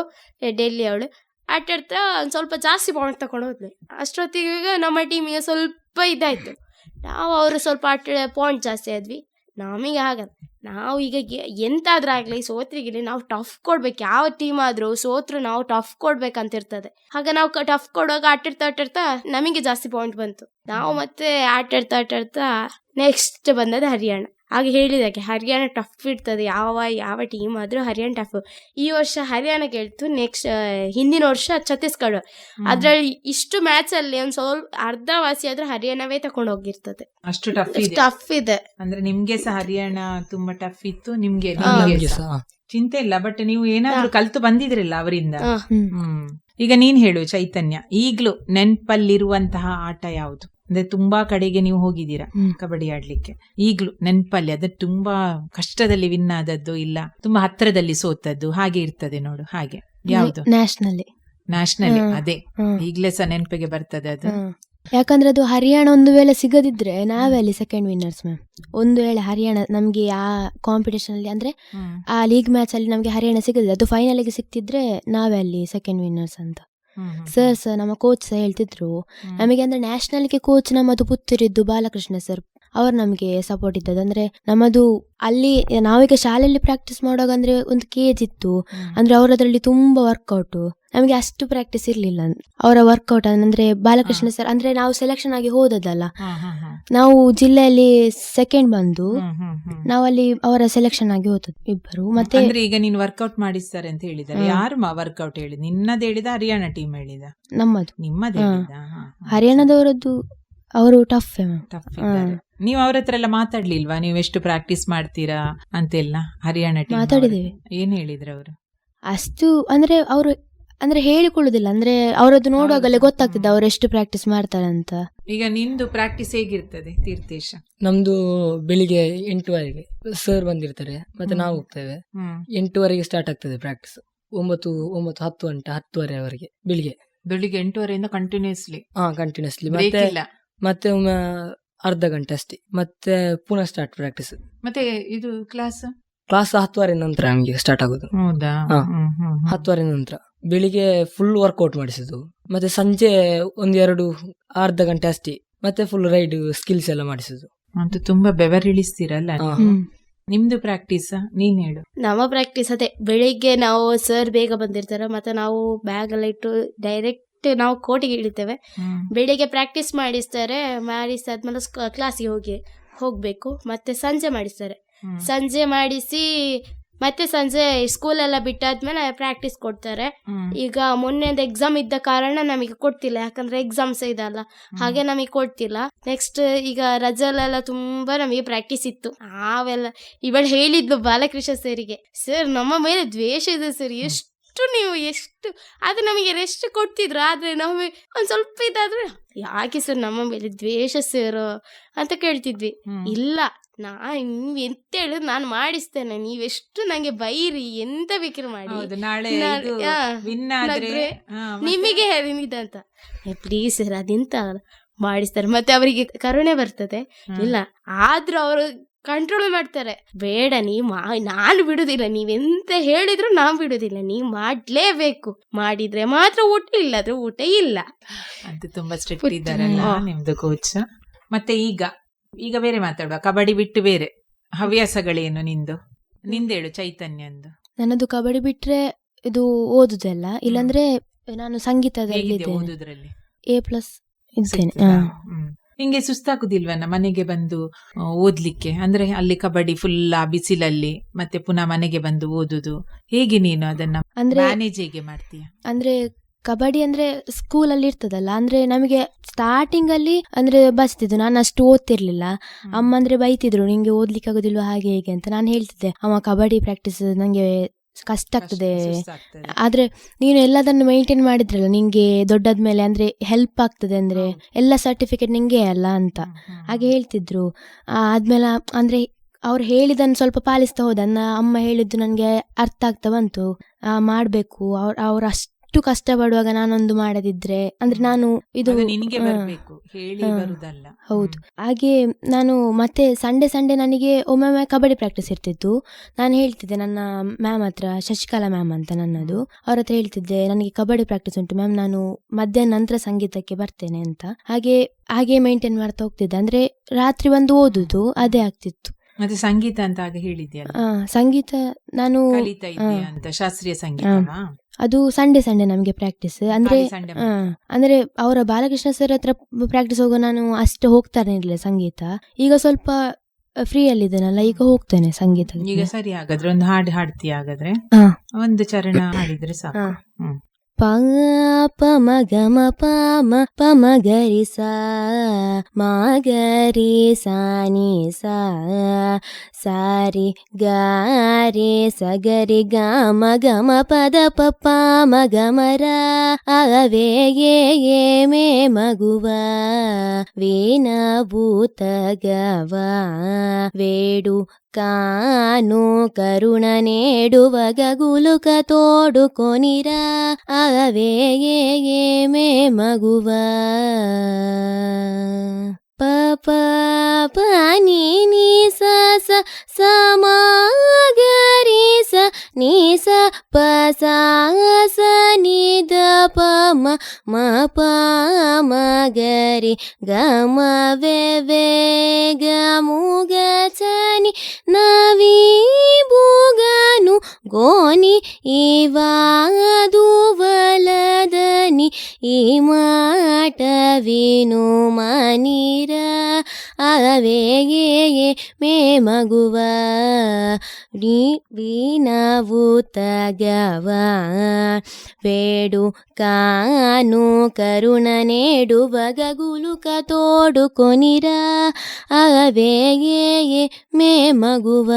ಡೆಲ್ಲಿ ಅವಳು ಆಟಾಡ್ತಾ ಒಂದು ಸ್ವಲ್ಪ ಜಾಸ್ತಿ ಪಾಯಿಂಟ್ ತಗೊಂಡು ಹೋದ್ವಿ. ಅಷ್ಟೊತ್ತಿಗೆ ನಮ್ಮ ಟೀಮಿಗೆ ಸ್ವಲ್ಪ ಇದಾಯ್ತು, ನಾವು ಅವರು ಸ್ವಲ್ಪ ಪಾಯಿಂಟ್ ಜಾಸ್ತಿ ಆದ್ವಿ, ನಮಗೆ ಆಗಲ್ಲ. ನಾವು ಈಗ ಎಂತಾದ್ರೂ ಆಗ್ಲಿ ಸೋತ್ರಿಗಿಲಿ ನಾವು ಟಫ್ ಕೊಡ್ಬೇಕು, ಯಾವ ಟೀಮ್ ಆದ್ರೂ ಸೋತ್ರು ನಾವು ಟಫ್ ಕೊಡ್ಬೇಕಂತ ಇರ್ತದೆ. ಆಗ ನಾವು ಟಫ್ ಕೊಡುವಾಗ ಆಟಾಡ್ತಾ ನಮಗೆ ಜಾಸ್ತಿ ಪಾಯಿಂಟ್ ಬಂತು. ನಾವು ಮತ್ತೆ ಆಟಾಡ್ತಾ ನೆಕ್ಸ್ಟ್ ಬಂದದ್ದು ಹರಿಯಾಣ. ಆಗ ಹೇಳಿದಾಗೆ ಹರಿಯಾಣ ಟಫ್ ಇರ್ತದೆ, ಯಾವ ಟೀಮ್ ಆದ್ರೂ ಹರಿಯಾಣ ಟಫ್. ಈ ವರ್ಷ ಹರಿಯಾಣ ಗೆಲ್ತು, ನೆಕ್ಸ್ಟ್ ಹಿಂದಿನ ವರ್ಷ ಛತ್ತೀಸ್ಗಢ. ಅದ್ರಲ್ಲಿ ಇಷ್ಟು ಮ್ಯಾಚ್ ಅಲ್ಲಿ ಒಂದ್ ಸ್ವಲ್ಪ ಅರ್ಧವಾಸಿ ಆದ್ರೂ ಹರಿಯಾಣವೇ ತಗೊಂಡು ಹೋಗಿರ್ತದೆ, ಅಷ್ಟು ಟಫ್ ಇದೆ. ಅಂದ್ರೆ ನಿಮ್ಗೆ ಸಹ ಹರಿಯಾಣ ತುಂಬಾ ಟಫ್ ಇತ್ತು, ನಿಮ್ಗೆ ಸಹ ಚಿಂತೆ ಇಲ್ಲ. ಬಟ್ ನೀವು ಏನಾದ್ರೂ ಕಲ್ತು ಬಂದಿದ್ರಲ್ಲ ಅವರಿಂದ. ಈಗ ನೀನ್ ಹೇಳು ಚೈತನ್ಯ, ಈಗ್ಲೂ ನೆನ್ಪಲ್ಲಿರುವಂತಹ ಆಟ ಯಾವುದು? ಅಂದ್ರೆ ತುಂಬಾ ಕಡೆಗೆ ನೀವು ಹೋಗಿದ್ದೀರಾ ಕಬಡ್ಡಿ ಆಡ್ಲಿಕ್ಕೆ, ಈಗ್ಲೂ ನೆನ್ಪಲ್ಲಿ ಅದ ತುಂಬಾ ಕಷ್ಟದಲ್ಲಿ ವಿನ್ ಆದದ್ದು, ಇಲ್ಲ ತುಂಬಾ ಹತ್ರದಲ್ಲಿ ಸೋತದ್ದು, ಹಾಗೆ ಇರ್ತದೆ ನೋಡು, ಹಾಗೆ ಯಾವುದು? ನ್ಯಾಷನಲ್ ಅದೇ ಈಗ್ಲೇ ಸಹ ನೆನಪಿಗೆ ಬರ್ತದೆ ಅದು. ಯಾಕಂದ್ರೆ ಅದು ಹರಿಯಾಣ ಒಂದು ವೇಳೆ ಸಿಗದಿದ್ರೆ ನಾವೇ ಅಲ್ಲಿ ಸೆಕೆಂಡ್ ವಿನ್ನರ್ಸ್ ಮ್ಯಾಮ್. ಒಂದು ವೇಳೆ ಹರಿಯಾಣ ನಮ್ಗೆ ಆ ಕಾಂಪಿಟೇಷನ್ ಅಲ್ಲಿ ಅಂದ್ರೆ ಆ ಲೀಗ್ ಮ್ಯಾಚ್ ಅಲ್ಲಿ ನಮ್ಗೆ ಹರಿಯಾಣ ಸಿಗದಿದ್ರೆ, ಅದು ಫೈನಲ್ ಗೆ ಸಿಕ್ತಿದ್ರೆ ನಾವೇ ಅಲ್ಲಿ ಸೆಕೆಂಡ್ ವಿನ್ನರ್ಸ್ ಅಂತ ಸರ್ ನಮ್ಮ ಕೋಚ್ ಸಹ ಹೇಳ್ತಿದ್ರು ನಮಗೆ. ಅಂದ್ರೆ ನ್ಯಾಷನಲ್ಗೆ ಕೋಚ್ ನಮ್ಮದು ಪುತ್ತೂರಿದ್ದು ಬಾಲಕೃಷ್ಣ ಸರ್, ಅವ್ರು ನಮಗೆ ಸಪೋರ್ಟ್ ಇದ್ದದ್ದು. ಅಂದ್ರೆ ನಮ್ಮದು ಅಲ್ಲಿ ನಾವೀಗ ಶಾಲೆಯಲ್ಲಿ ಪ್ರಾಕ್ಟೀಸ್ ಮಾಡುವಾಗ ಅಂದ್ರೆ ಒಂದು ಕೇಜ್ ಇತ್ತು, ಅಂದ್ರೆ ಅವರದ್ರಲ್ಲಿ ತುಂಬಾ ವರ್ಕೌಟ್, ನಮಗೆ ಅಷ್ಟು ಪ್ರಾಕ್ಟೀಸ್ ಇರ್ಲಿಲ್ಲ. ಅವರ ವರ್ಕೌಟ್ ಅಂದ್ರೆ ಬಾಲಕೃಷ್ಣ ಸರ್ ಅಂದ್ರೆ ನಾವು ಸೆಲೆಕ್ಷನ್ ಆಗಿ ಹೋದದಲ್ಲ, ನಾವು ಜಿಲ್ಲೆಯಲ್ಲಿ ಸೆಕೆಂಡ್ ಬಂದು ನಾವಲ್ಲಿ ಅವರ ಸೆಲೆಕ್ಷನ್ ಆಗಿ ಹೋದದ್ದು ಇಬ್ಬರು. ಮತ್ತೆ ಈಗ ನೀನು ವರ್ಕೌಟ್ ಮಾಡಿಸ್ತಾರೆ ಅಂತ ಹೇಳಿದ್ರೆ ಯಾರು ವರ್ಕೌಟ್ ಹೇಳಿದ? ನಿನ್ನದು ಹೇಳಿದ ಹರಿಯಾಣ ಟೀಮ್ ಹೇಳಿದ? ನಿಮ್ಮದು ಹರಿಯಾಣದವರದ್ದು. ಅವರು ಟಫ್ ನೀವು ಅವ್ರ ಹತ್ರ ಎಲ್ಲ ಮಾತಾಡ್ಲಿಲ್ವಾ? ನೀವು ಎಷ್ಟು ಪ್ರಾಕ್ಟೀಸ್ ಮಾಡ್ತೀರಾ ಅಂತೆಲ್ಲ ಹರಿಯಾಣ ಟೀಮ್ ಮಾತಾಡಿದ್ದೇವೆ. ಏನ್ ಹೇಳಿದ್ರು ಅವರು? ಅಷ್ಟು ಅಂದ್ರೆ ಅವರು ಅಂದ್ರೆ ಹೇಳಿಕೊಳ್ಳುದಿಲ್ಲ, ಅಂದ್ರೆ ಅವರದ್ದು ನೋಡುವಾಗಲೇ ಗೊತ್ತಾಗ್ತದೆ ಅವ್ರು ಎಷ್ಟು ಪ್ರಾಕ್ಟೀಸ್ ಮಾಡ್ತಾರಂತ. ಈಗ ನಿಂದು ಪ್ರಾಕ್ಟೀಸ್ ಹೇಗಿರ್ತದೆ ತೀರ್ಥೇಶ? ನಮ್ದು ಬೆಳಿಗ್ಗೆ 8 ಸರ್ ಬಂದಿರ್ತಾರೆ, ಮತ್ತೆ ನಾವು ಹೋಗ್ತೇವೆ. 8 ಸ್ಟಾರ್ಟ್ ಆಗ್ತದೆ ಪ್ರಾಕ್ಟೀಸ್. 9, 10 ಗಂಟೆ 10:30 ಬೆಳಿಗ್ಗೆ 8 ಕಂಟಿನ್ಯೂಸ್ಲಿ. ಕಂಟಿನ್ಯೂಸ್ಲಿ. ಮತ್ತೆ ಒಮ್ಮೆ ಅರ್ಧ ಗಂಟೆ ಅಷ್ಟೇ, ಮತ್ತೆ ಪುನಃ ಸ್ಟಾರ್ಟ್ ಪ್ರಾಕ್ಟೀಸ್. ಮತ್ತೆ ಇದು ಕ್ಲಾಸ್ 10:30 ನಂತರ ನಮಗೆ ಸ್ಟಾರ್ಟ್ ಆಗೋದು. ಹೌದಾ? 10:30 ನಂತರ ಬೆಳಿಗ್ಗೆ ಫುಲ್ ವರ್ಕೌಟ್ ಮಾಡಿಸುದು, ಮತ್ತೆ ಸಂಜೆ 1-2 ಅರ್ಧ ಗಂಟೆ ಅಷ್ಟೇ, ಮತ್ತೆ ಫುಲ್ ರೈಡ್ ಸ್ಕಿಲ್ಸ್ ಎಲ್ಲ ಮಾಡಿಸುದು. ಅಂತ ತುಂಬಾ ಬೆವರಿಳಿಸ್ತೀರಲ್ಲ. ನಿಮ್ದು ಪ್ರಾಕ್ಟೀಸ್ ನೀನ್ ಹೇಳು. ನಮ್ಮ ಪ್ರಾಕ್ಟೀಸ್ ಅದೇ, ಬೆಳಿಗ್ಗೆ ನಾವು ಸರ್ ಬೇಗ ಬಂದಿರ್ತಾರೆ, ಮತ್ತೆ ನಾವು ಬ್ಯಾಗ್ ಎಲ್ಲ ಇಟ್ಟು ಡೈರೆಕ್ಟ್ ನಾವು ಕೋಟಿಗೆ ಇಳಿತೇವೆ. ಬೆಳಿಗ್ಗೆ ಪ್ರಾಕ್ಟೀಸ್ ಮಾಡಿಸಾದ್ಮೇಲೆ ಕ್ಲಾಸಿಗೆ ಹೋಗ್ಬೇಕು. ಮತ್ತೆ ಸಂಜೆ ಮಾಡಿಸ್ತಾರೆ, ಸಂಜೆ ಮಾಡಿಸಿ ಮತ್ತೆ ಸಂಜೆ ಸ್ಕೂಲೆಲ್ಲ ಬಿಟ್ಟಾದ್ಮೇಲೆ ಪ್ರಾಕ್ಟೀಸ್ ಕೊಡ್ತಾರೆ. ಈಗ ಮೊನ್ನೆದು ಎಕ್ಸಾಮ್ ಇದ್ದ ಕಾರಣ ನಮಗೆ ಕೊಡ್ತಿಲ್ಲ, ಯಾಕಂದ್ರೆ ಎಕ್ಸಾಮ್ಸ್ ಇದಲ್ಲ, ಹಾಗೆ ನಮಗೆ ಕೊಡ್ತಿಲ್ಲ. ನೆಕ್ಸ್ಟ್ ಈಗ ರಜೆಲೆಲ್ಲ ತುಂಬಾ ನಮಗೆ ಪ್ರಾಕ್ಟೀಸ್ ಇತ್ತು. ನಾವೆಲ್ಲ ಇವಳು ಹೇಳಿದ್ಲು ಬಾಲಕೃಷ್ಣ ಸರಿಗೆ, ಸರ್ ನಮ್ಮ ಮೇಲೆ ದ್ವೇಷ ಇದೆ ಸರ್, ಎಷ್ಟು ಅದು ನಮಗೆ ರೆಸ್ಟ್ ಕೊಡ್ತಿದ್ರು, ಆದ್ರೆ ನಮಗೆ ಒಂದ್ ಸ್ವಲ್ಪ ಇದಾದ್ರೆ ಯಾಕೆ ಸರ್ ನಮ್ಮ ಮೇಲೆ ದ್ವೇಷ ಸರ್ ಅಂತ ಕೇಳ್ತಿದ್ವಿ. ಇಲ್ಲ, ನೀವ್ ಎಂತ ಹೇಳಿದ್ರು ನಾನು ಮಾಡಿಸ್ತೇನೆ, ನೀವೆಷ್ಟು ನಂಗೆ ಬೈರಿ, ಎಂತ ಬೇಕಿರು ಮಾಡಿ, ನಿಮಗೆ ಹೇಳಿದಂತ ಪ್ಲೀಸ್ ಸರ್ ಅದೆಂತ ಮಾಡಿಸ್ತಾರೆ. ಮತ್ತೆ ಅವರಿಗೆ ಕರುಣೆ ಬರ್ತದೆ, ಇಲ್ಲ ಆದ್ರೂ ಅವರು ಕಂಟ್ರೋಲ್ ಮಾಡ್ತಾರೆ. ಬೇಡ ನಾನು ಬಿಡುದಿಲ್ಲ, ನೀವೆಂತ ಹೇಳಿದ್ರು ನಾನ್ ಬಿಡುದಿಲ್ಲ, ನೀವ್ ಮಾಡ್ಲೇಬೇಕು, ಮಾಡಿದ್ರೆ ಮಾತ್ರ ಊಟ, ಇಲ್ಲಾದ್ರೆ ಊಟ ಇಲ್ಲ ಅಂತ ತುಂಬಾ ಸ್ಟ್ರಿಕ್ಟ್ ಇದ್ದಾರಲ್ಲ ನಿಮ್ದು ಕೋಚ್. ಮತ್ತೆ ಈಗ ಬೇರೆ ಮಾತಾಡುವ, ಕಬಡ್ಡಿ ಬಿಟ್ಟು ಬೇರೆ ಹವ್ಯಾಸಗಳೇನು ನಿಂದೇಳು ಚೈತನ್ಯಂದು? ನನ್ನದು ಕಬಡ್ಡಿ ಬಿಟ್ರೆ ಇದು ಓದುದೆಲ್ಲ, ಇಲ್ಲಾಂದ್ರೆ ನಾನು ಸಂಗೀತದಲ್ಲಿ ಓದುದ್ರಲ್ಲಿ A+ ಇದ್ದೇನೆ. ನಿಂಗೆ ಸುಸ್ತಾಗುದಿಲ್ವನ್ನ ಮನೆಗೆ ಬಂದು ಓದ್ಲಿಕ್ಕೆ? ಅಂದ್ರೆ ಅಲ್ಲಿ ಕಬಡ್ಡಿ ಫುಲ್ ಆ ಬಿಸಿಲಲ್ಲಿ, ಮತ್ತೆ ಪುನಃ ಮನೆಗೆ ಬಂದು ಓದುದು, ಹೇಗೆ ನೀನು ಅದನ್ನ ಮ್ಯಾನೇಜ್ ಹೇಗೆ ಮಾಡ್ತೀಯ? ಅಂದ್ರೆ ಕಬಡ್ಡಿ ಅಂದ್ರೆ ಸ್ಕೂಲ್ ಅಲ್ಲಿ ಇರ್ತದಲ್ಲ, ಅಂದ್ರೆ ನಮಗೆ ಸ್ಟಾರ್ಟಿಂಗ್ ಅಲ್ಲಿ ಅಂದ್ರೆ ಬಸ್ತಿದ್ದು, ನಾನು ಅಷ್ಟು ಓದ್ತಿರ್ಲಿಲ್ಲ. ಅಮ್ಮ ಅಂದ್ರೆ ಬೈತಿದ್ರು, ನಿಂಗೆ ಓದ್ಲಿಕ್ಕೆ ಆಗೋದಿಲ್ವಾ ಹಾಗೆ ಹೇಗೆ ಅಂತ. ನಾನು ಹೇಳ್ತಿದ್ದೆ, ಅಮ್ಮ ಕಬಡ್ಡಿ ಪ್ರಾಕ್ಟೀಸ್ ನಂಗೆ ಕಷ್ಟ ಆಗ್ತದೆ. ಸುಸ್ತಾಗ್ತದೆ. ಆದ್ರೆ ನೀನು ಎಲ್ಲದನ್ನು ಮೇಂಟೈನ್ ಮಾಡಿದ್ರಲ್ಲ, ನಿಂಗೆ ದೊಡ್ಡದ್ಮೇಲೆ ಅಂದ್ರೆ ಹೆಲ್ಪ್ ಆಗ್ತದೆ, ಅಂದ್ರೆ ಎಲ್ಲ ಸರ್ಟಿಫಿಕೇಟ್ ನಿಂಗೆ ಅಲ್ಲ ಅಂತ ಹಾಗೆ ಹೇಳ್ತಿದ್ರು. ಆದ್ಮೇಲೆ ಅಂದ್ರೆ ಅವ್ರು ಹೇಳಿದನ್ನು ಸ್ವಲ್ಪ ಪಾಲಿಸ್ತಾ ಹೋದ. ಅಮ್ಮ ಹೇಳಿದ್ದು ನನಗೆ ಅರ್ಥ ಆಗ್ತಾ ಬಂತು, ಮಾಡ್ಬೇಕು. ಅವ್ರು ಅಷ್ಟು ಕಷ್ಟಪಡುವಾಗ ನಾನೊಂದು ಮಾಡದಿದ್ರೆ ಅಂದ್ರೆ ನಾನು ಇದು ನಿನಗೆ ಬರ್ಬೇಕು, ಹೇಳಿ ಬರುದಲ್ಲ. ಹೌದು. ಹಾಗೆ ನಾನು ಮತ್ತೆ ಸಂಡೇ ನನಗೆ ಒಮ್ಮೊಮ್ಮೆ ಕಬಡ್ಡಿ ಪ್ರಾಕ್ಟೀಸ್ ಇರ್ತಿತ್ತು. ನಾನು ಹೇಳ್ತಿದ್ದೆ ನನ್ನ ಮ್ಯಾಮ್ ಹತ್ರ, ಶಶಿಕಲಾ ಮ್ಯಾಮ್ ಅಂತ ನನ್ನದು, ಅವ್ರ ಹತ್ರ ಹೇಳ್ತಿದ್ದೆ ನನಗೆ ಕಬಡ್ಡಿ ಪ್ರಾಕ್ಟೀಸ್ ಉಂಟು ಮ್ಯಾಮ್, ನಾನು ಮಧ್ಯಾಹ್ನ ನಂತರ ಸಂಗೀತಕ್ಕೆ ಬರ್ತೇನೆ ಅಂತ. ಹಾಗೆ ಮೇಂಟೈನ್ ಮಾಡ್ತಾ ಹೋಗ್ತಿದ್ದೆ. ಅಂದ್ರೆ ರಾತ್ರಿ ಒಂದು ಓದುದು ಅದೇ ಆಗ್ತಿತ್ತು. ಮತ್ತೆ ಸಂಗೀತ ಅಂತ ಆಗ ಹೇಳಿದ್ಯಲ್ಲ, ಸಂಗೀತ ನಾನು ಕಲಿತಾ ಇದೆಯಾ ಅಂತ, ಶಾಸ್ತ್ರೀಯ ಸಂಗೀತವಾ? ಅದು ಸಂಡೇ ನಮಗೆ ಪ್ರಾಕ್ಟೀಸ್. ಅಂದ್ರೆ ಅವರ ಬಾಲಕೃಷ್ಣ ಸರ್ ಹತ್ರ ಪ್ರಾಕ್ಟೀಸ್ ಹೋಗೋ ನಾನು ಅಷ್ಟು ಹೋಗ್ತಾನೆ ಇರ್ಲಿಲ್ಲ ಸಂಗೀತ. ಈಗ ಸ್ವಲ್ಪ ಫ್ರೀ ಅಲ್ಲಿದ್ದೇನಲ್ಲ, ಈಗ ಹೋಗ್ತೇನೆ ಸಂಗೀತ. ಈಗ ಸರಿ, ಹಾಗಾದ್ರೆ ಒಂದು ಹಾಡು ಹಾಡ್ತೀಯ? ಹಾಗಾದ್ರೆ ಒಂದು ಚರಣ ಹಾಡಿದ್ರೆ ಸಾಕು. ಪ ಮ ಗ ಮ ಪ ಮ ಗರಿ ಸಾ ಮ ಗರಿ ಸಾ ನಿ ಸಾ ಸಾರಿ ಗ ರೇ ಸ ಗರಿ ಗ ಮ ಪದ ಪ ಮ ಗ ಮ ರ ಅವೇ ಗೆ ಮೇ ಮಗುವ ವೀಣ ಭೂತ ಗವ ವೇಡು ಕಾನು ಕರುಣ ನೇಡುವ ಗಗುಲುಕ ತೋಡುಕೊನಿರ ಅವೇ ಮೇ ಮಗುವ ಪ ಪ ಪ ನೀ ನೀ ಸ ಸ ಸ ಮ ಗ ರಿ ಸ ನೀ ಸ ಪ ಸ ಸ ನಿ ದ ಪ ಮ ಪ ಮ ಗ ರಿ ಗ ಮ ವೆ ವೆ ಗ ಮು ಗ ಚ ನಿ ನ ವಿ ಬು ಗ ನು ಗೋ ನಿ ಇವಾದು ವಲದನಿ ಈ ಮಾಟ ವಿನು ಮನಿರ ಅವೇ ಮೇ ಮಗುವ ನೀ ವೀಣವು ತಗವ ಬೇಡು ಕಾನು ಕರುಣ ನೇಡುವ ಗಗುಲುಕ ತೋಡುಕೊನಿರ ಅವೇ ಮೇ ಮಗುವ.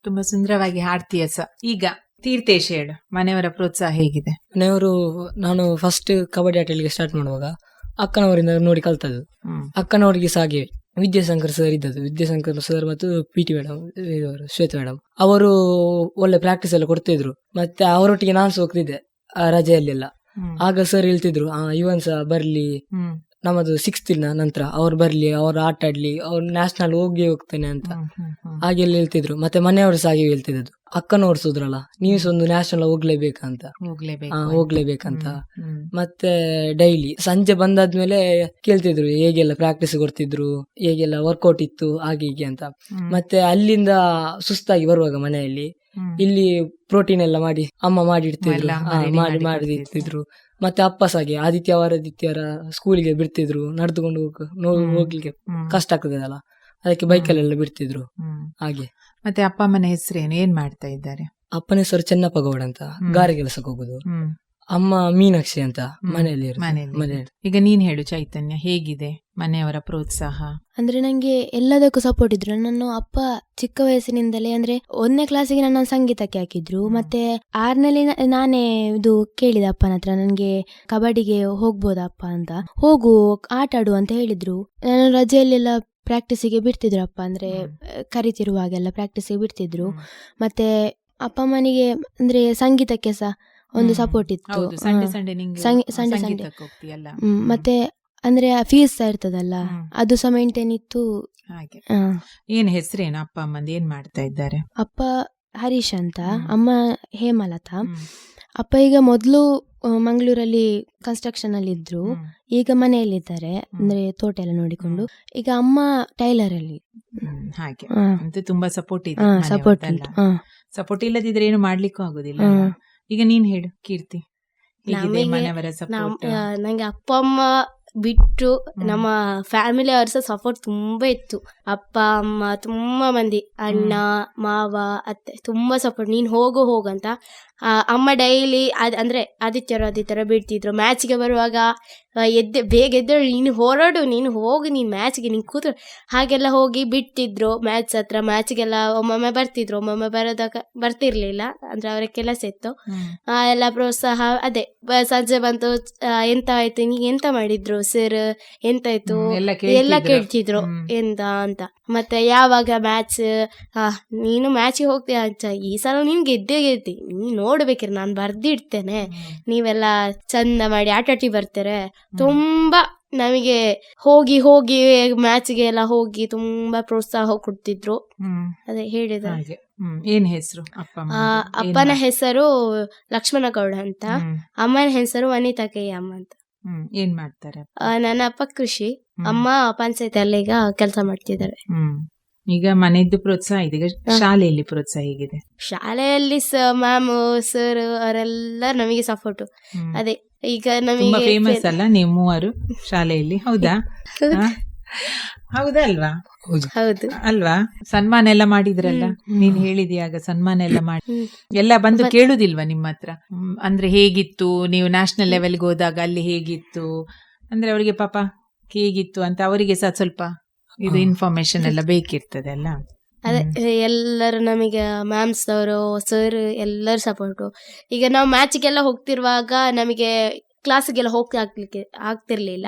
ತುಂಬಾ ಸುಂದರವಾಗಿ ಹಾಡ್ತೀಯ ಸ. ಈಗ ತೀರ್ಥೇಶ್ ಹೇಳು, ಮನೆಯವರ ಪ್ರೋತ್ಸಾಹ ಹೇಗಿದೆ? ಮನೆಯವರು, ನಾನು ಫಸ್ಟ್ ಕಬಡ್ಡಿ ಆಟ ಆಡಲಿಕ್ಕೆ ಸ್ಟಾರ್ಟ್ ಮಾಡುವಾಗ ಅಕ್ಕನವರಿಂದ ನೋಡಿ ಕಲ್ತದ್ದು. ಅಕ್ಕನವರಿಗೆ ಸಹ ಹಾಗೆ ವಿದ್ಯಾಶಂಕರ್ ಸರ್ ಇದ್ದದ್ದು. ವಿದ್ಯಾಶಂಕರ್ ಸರ್ ಮತ್ತು PT ಮೇಡಮ್, ಶ್ವೇತ ಮೇಡಮ್, ಅವರು ಒಳ್ಳೆ ಪ್ರಾಕ್ಟೀಸ್ ಎಲ್ಲ ಕೊಡ್ತಿದ್ರು. ಮತ್ತೆ ಅವರೊಟ್ಟಿಗೆ ನಾನು ಸಹ ಹೋಗ್ತಿದ್ದೆ ರಜೆಯಲ್ಲೆಲ್ಲ. ಆಗ ಸರ್ ಹೇಳ್ತಿದ್ರು, ಇವನ್ ಸಹ ಬರ್ಲಿ, ನಮ್ಮದು 6th ನಂತರ ಅವ್ರು ಬರ್ಲಿ, ಅವ್ರು ಆಟ ಆಡ್ಲಿ, ಅವ್ರು ನ್ಯಾಷನಲ್ ಹೋಗ್ತೇನೆ ಅಂತ ಹಾಗೆಲ್ಲ ಹೇಳ್ತಿದ್ರು. ಮತ್ತೆ ಮನೆಯವರು ಸಹ ಹಾಗೆ ಹೇಳ್ತಿದ್ದು, ಅಕ್ಕನವ್ರು ಸೋದ್ರಲ್ಲ, ನೀವು ಸಹ ಒಂದು ನ್ಯಾಷನಲ್ ಹೋಗ್ಲೇಬೇಕಂತ. ಮತ್ತೆ ಡೈಲಿ ಸಂಜೆ ಬಂದಾದ್ಮೇಲೆ ಕೇಳ್ತಿದ್ರು ಹೇಗೆಲ್ಲ ಪ್ರಾಕ್ಟೀಸ್ ಕೊಡ್ತಿದ್ರು, ಹೇಗೆಲ್ಲ ವರ್ಕೌಟ್ ಇತ್ತು, ಹಾಗೆ ಹೀಗೆ ಅಂತ. ಮತ್ತೆ ಅಲ್ಲಿಂದ ಸುಸ್ತಾಗಿ ಬರುವಾಗ ಮನೆಯಲ್ಲಿ ಇಲ್ಲಿ ಪ್ರೋಟೀನ್ ಎಲ್ಲ ಮಾಡಿ ಅಮ್ಮ ಮಾಡಿಡ್ತಿದ್ರು. ಮತ್ತೆ ಅಪ್ಪ ಸಾಗೆ ಆದಿತ್ಯವಾರ ಸ್ಕೂಲಿಗೆ ಬಿಡ್ತಿದ್ರು, ನಡೆದುಕೊಂಡು ಹೋಗ್ಲಿಕ್ಕೆ ಕಷ್ಟ ಆಗ್ತದಲ್ಲ, ಅದಕ್ಕೆ ಬೈಕಲ್ಲೆಲ್ಲ ಬಿಡ್ತಿದ್ರು ಹಾಗೆ. ಮತ್ತೆ ಅಪ್ಪ ಅಮ್ಮನ ಹೆಸರೇನು, ಏನ್ ಮಾಡ್ತಾ ಇದ್ದಾರೆ? ಅಪ್ಪನ ಹೆಸರು ಚೆನ್ನಪ್ಪ ಗೌಡ ಅಂತ, ಗಾರೆ ಕೆಲಸಕ್ಕೆ ಹೋಗುದು. ಅಮ್ಮ ಮೀನಾಕ್ಷಿ ಅಂತ ಮನೆಯಲ್ಲಿ. ಈಗ ನೀನ್ ಹೇಳು ಚೈತನ್ಯ, ಹೇಗಿದೆ ಮನೆಯವರ ಪ್ರೋತ್ಸಾಹ? ಅಂದ್ರೆ ನಂಗೆ ಎಲ್ಲದಕ್ಕೂ ಸಪೋರ್ಟ್ ಇದ್ರು. ನನ್ನನ್ನು ಅಪ್ಪ ಚಿಕ್ಕ ವಯಸ್ಸಿನಿಂದಲೇ ಅಂದ್ರೆ 1ನೇ ಕ್ಲಾಸಿಗೆ ನನ್ನ ಸಂಗೀತಕ್ಕೆ ಹಾಕಿದ್ರು. ಮತ್ತೆ 6ನೇಲಿ ನಾನೇ ಇದು ಕೇಳಿದ ಅಪ್ಪನ ಹತ್ರ, ನನ್ಗೆ ಕಬಡ್ಡಿಗೆ ಹೋಗ್ಬೋದಪ್ಪ ಅಂತ. ಹೋಗು ಆಟ ಆಡು ಅಂತ ಹೇಳಿದ್ರು. ನಾನು ರಜೆಯಲ್ಲೆಲ್ಲ ಪ್ರಾಕ್ಟೀಸಿಗೆ ಬಿಡ್ತಿದ್ರು ಅಪ್ಪ, ಅಂದ್ರೆ ಕರಿತಿರುವಾಗೆಲ್ಲ ಪ್ರಾಕ್ಟೀಸಿಗೆ ಬಿಡ್ತಿದ್ರು. ಮತ್ತೆ ಅಪ್ಪ ಅಮ್ಮನಿಗೆ ಅಂದ್ರೆ ಸಂಗೀತಕ್ಕೆ ಸಹ ಒಂದು ಸಪೋರ್ಟ್ ಇತ್ತು. ಸಂಡೇ ಮತ್ತೆ ಅಂದ್ರೆ ಫೀಸ್ ಸಹ ಇರ್ತದಲ್ಲ, ಅದು ಸಹ ಮೇಂಟೈನ್ ಇತ್ತು. ಏನ್ ಹೆಸರೇನು ಅಪ್ಪ ಅಮ್ಮಂದು, ಏನ್ ಮಾಡ್ತಾ ಇದ್ದಾರೆ? ಅಪ್ಪ ಹರೀಶ್ ಅಂತ, ಅಮ್ಮ ಹೇಮಲತಾ. ಅಪ್ಪ ಈಗ ಮೊದ್ಲು ಮಂಗಳೂರಲ್ಲಿ ಕನ್ಸ್ಟ್ರಕ್ಷನ್ ಅಲ್ಲಿ ಇದ್ರು, ಈಗ ಮನೆಯಲ್ಲಿದ್ದಾರೆ, ಅಂದ್ರೆ ತೋಟ ಎಲ್ಲ ನೋಡಿಕೊಂಡು. ಈಗ ಅಮ್ಮ ಟೈಲರ್ ಅಲ್ಲಿ. ಹಾಗೆ ತುಂಬಾ ಸಪೋರ್ಟ್ ಇದೆ. ಸಪೋರ್ಟ್ ಇಲ್ಲದಿದ್ರೆ ಏನು ಮಾಡ್ಲಿಕ್ಕೂ ಆಗುದಿಲ್ಲ. ಈಗ ನೀನ್ ಹೇಳು ಕೀರ್ತಿ, ನಂಗೆ ಅಪ್ಪ ಅಮ್ಮ ಬಿಟ್ಟು ನಮ್ಮ ಫ್ಯಾಮಿಲಿ ಅವ್ರ ಸಹ ಸಪೋರ್ಟ್ ತುಂಬಾ ಇತ್ತು. ಅಪ್ಪ ಅಮ್ಮ ತುಂಬಾ ಮಂದಿ, ಅಣ್ಣ ಮಾವ ಅತ್ತೆ ತುಂಬಾ ಸಪೋರ್ಟ್. ನೀನ್ ಹೋಗಂತ. ಅಮ್ಮ ಡೈಲಿ ಅಂದ್ರೆ ಆದಿತ್ಯರ ಬಿಡ್ತಿದ್ರು. ಮ್ಯಾಚ್ಗೆ ಬರುವಾಗ ಬೇಗ ಎದ್ದೇಳು, ನೀನು ಹೊರಡು, ನೀನು ಹೋಗು, ನೀನ್ ಮ್ಯಾಚ್ಗೆ ನೀನ್ ಕೂತು, ಹಾಗೆಲ್ಲ ಹೋಗಿ ಬಿಡ್ತಿದ್ರು ಮ್ಯಾಚ್ ಹತ್ರ. ಮ್ಯಾಚ್ಗೆಲ್ಲ ಒಮ್ಮೊಮ್ಮೆ ಬರ್ತಿದ್ರು, ಒಮ್ಮೊಮ್ಮೆ ಬರ್ತಿರ್ಲಿಲ್ಲ, ಅಂದ್ರೆ ಅವ್ರ ಕೆಲಸ ಇತ್ತು. ಎಲ್ಲ ಪ್ರೋತ್ಸಾಹ. ಅದೇ ಸಂಜೆ ಬಂತು, ಎಂತ ಆಯ್ತು, ನೀ ಎಂತ ಮಾಡಿದ್ರು ಸರ್, ಎಂತಾಯ್ತು ಎಲ್ಲ ಕೇಳ್ತಿದ್ರು ಎಂತ ಅಂತ. ಮತ್ತೆ ಯಾವಾಗ ಮ್ಯಾಚ್, ನೀನು ಮ್ಯಾಚಿಗೆ ಹೋಗ್ತೀಯ ಅಂತ, ಈ ಸಲ ನೀನ್ ಗೆದ್ದೇ ಗೆದ್ದಿ, ನೀನ್ ನೋಡ್ಬೇಕಿರ, ನಾನ್ ಬರ್ದಿಡ್ತೇನೆ, ನೀವೆಲ್ಲ ಚಂದ ಮಾಡಿ ಆಟಾಟಿ ಬರ್ತಾರೆ. ತುಂಬಾ ನಮಗೆ ಹೋಗಿ ಮ್ಯಾಚ್ಗೆ ಎಲ್ಲ ಹೋಗಿ ತುಂಬಾ ಪ್ರೋತ್ಸಾಹ ಕೊಡ್ತಿದ್ರು. ಅದೇ ಹೇಳಿದ. ಏನ್ ಹೆಸರು? ಅಪ್ಪನ ಹೆಸರು ಲಕ್ಷ್ಮಣ ಗೌಡ ಅಂತ, ಅಮ್ಮನ ಹೆಸರು ವನಿತಾ ಅಮ್ಮ ಅಂತ. ಏನ್ ಮಾಡ್ತಾರೆ? ನನ್ನ ಅಪ್ಪ ಕೃಷಿ, ಅಮ್ಮ ಪಂಚಾಯತ್ ಈಗ ಕೆಲಸ ಮಾಡ್ತಿದ್ದಾರೆ. ಈಗ ಮನೆಯದ್ದು ಪ್ರೋತ್ಸಾಹ ಇದೆ, ಈಗ ಶಾಲೆಯಲ್ಲಿ ಪ್ರೋತ್ಸಾಹ ಹೇಗಿದೆ? ಶಾಲೆಯಲ್ಲಿ ಮ್ಯಾಮ್ ಸರ್ ಅವರೆಲ್ಲ ನಮಗೆ ಸಪೋರ್ಟ್. ಅದೇ ಈಗ ನಮಗೆ ಫೇಮಸ್ ಅಲ್ಲ ನೀವು ಮೂವರು ಶಾಲೆಯಲ್ಲಿ? ಹೌದಾ? ಹೌದಾ ಅಲ್ವಾ? ಹೌದು ಅಲ್ವಾ? ಸನ್ಮಾನ ಎಲ್ಲ ಮಾಡಿದ್ರಲ್ಲ, ನೀನ್ ಹೇಳಿದ್ಯಾಗ ಸನ್ಮಾನ ಎಲ್ಲ ಮಾಡಿ ಎಲ್ಲ ಬಂದು ಕೇಳುದಿಲ್ವಾ ನಿಮ್ಮ ಹತ್ರ? ಅಂದ್ರೆ ಹೇಗಿತ್ತು, ನೀವು ನ್ಯಾಷನಲ್ ಲೆವೆಲ್ಗೆ ಹೋದಾಗ ಅಲ್ಲಿ ಹೇಗಿತ್ತು, ಅಂದ್ರೆ ಅವರಿಗೆ ಪಾಪ ಹೇಗಿತ್ತು ಅಂತ ಅವರಿಗೆ ಸಹ ಸ್ವಲ್ಪ ಇದು ಇನ್ಫಾರ್ಮೇಶನ್ ಎಲ್ಲ ಬೇಕಿರ್ತದೆ ಅಲ್ಲ. ಅದೇ ಎಲ್ಲರೂ ನಮಗೆ ಮ್ಯಾಮ್ಸ್ ಅವರು ಸರ್ ಎಲ್ಲರೂ ಸಪೋರ್ಟು. ಈಗ ನಾವು ಮ್ಯಾಚಿಗೆಲ್ಲ ಹೋಗ್ತಿರುವಾಗ ನಮಗೆ ಕ್ಲಾಸಿಗೆಲ್ಲ ಆಗ್ತಿರ್ಲಿಲ್ಲ.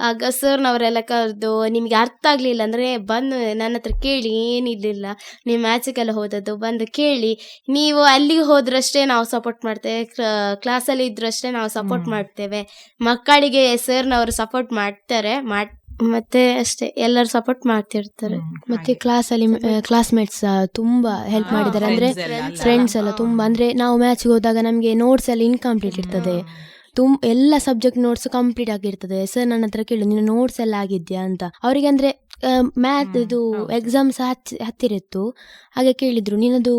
ಆಗ ಸರ್ನವರೆಲ್ಲ ಕರೆದು, ನಿಮ್ಗೆ ಅರ್ಥ ಆಗ್ಲಿಲ್ಲ ಅಂದ್ರೆ ಬಂದು ನನ್ನ ಹತ್ರ ಕೇಳಿ, ಏನಿರ್ಲಿಲ್ಲ, ನೀವು ಮ್ಯಾಚಿಗೆಲ್ಲ ಹೋದದ್ದು ಬಂದು ಕೇಳಿ, ನೀವು ಅಲ್ಲಿಗೆ ಹೋದ್ರಷ್ಟೇ ನಾವು ಸಪೋರ್ಟ್ ಮಾಡ್ತೇವೆ, ಕ್ಲಾಸಲ್ಲಿ ಇದ್ರಷ್ಟೇ ನಾವು ಸಪೋರ್ಟ್ ಮಾಡ್ತೇವೆ. ಮಕ್ಕಳಿಗೆ ಸರ್ನವರು ಸಪೋರ್ಟ್ ಮಾಡ್ತಾರೆ, ಮತ್ತೆ ಅಷ್ಟೇ, ಎಲ್ಲರೂ ಸಪೋರ್ಟ್ ಮಾಡ್ತಿರ್ತಾರೆ. ಮತ್ತೆ ಕ್ಲಾಸಲ್ಲಿ ಕ್ಲಾಸ್ಮೇಟ್ಸ್ ತುಂಬಾ ಹೆಲ್ಪ್ ಮಾಡಿದ್ದಾರೆ. ಅಂದ್ರೆ ಫ್ರೆಂಡ್ಸ್ ಎಲ್ಲ ತುಂಬಾ, ಅಂದ್ರೆ ನಾವು ಮ್ಯಾಚ್ಗೆ ಹೋದಾಗ ನಮಗೆ ನೋಟ್ಸ್ ಎಲ್ಲ ಇನ್ಕಂಪ್ಲೀಟ್ ಇರ್ತದೆ, ಎಲ್ಲ ಸಬ್ಜೆಕ್ಟ್ ನೋಟ್ಸ್ ಕಂಪ್ಲೀಟ್ ಆಗಿರ್ತದೆ. ಸರ್ ನನ್ನ ಹತ್ರ ಕೇಳು, ನೀನು ನೋಟ್ಸ್ ಎಲ್ಲ ಆಗಿದ್ಯಾ ಅಂತ. ಅವರಿಗೆ ಅಂದ್ರೆ ಮ್ಯಾಥ್ ಇದು ಎಕ್ಸಾಮ್ಸ್ ಹತ್ತಿರ ಇತ್ತು, ಹಾಗೆ ಕೇಳಿದ್ರು, ನೀನದು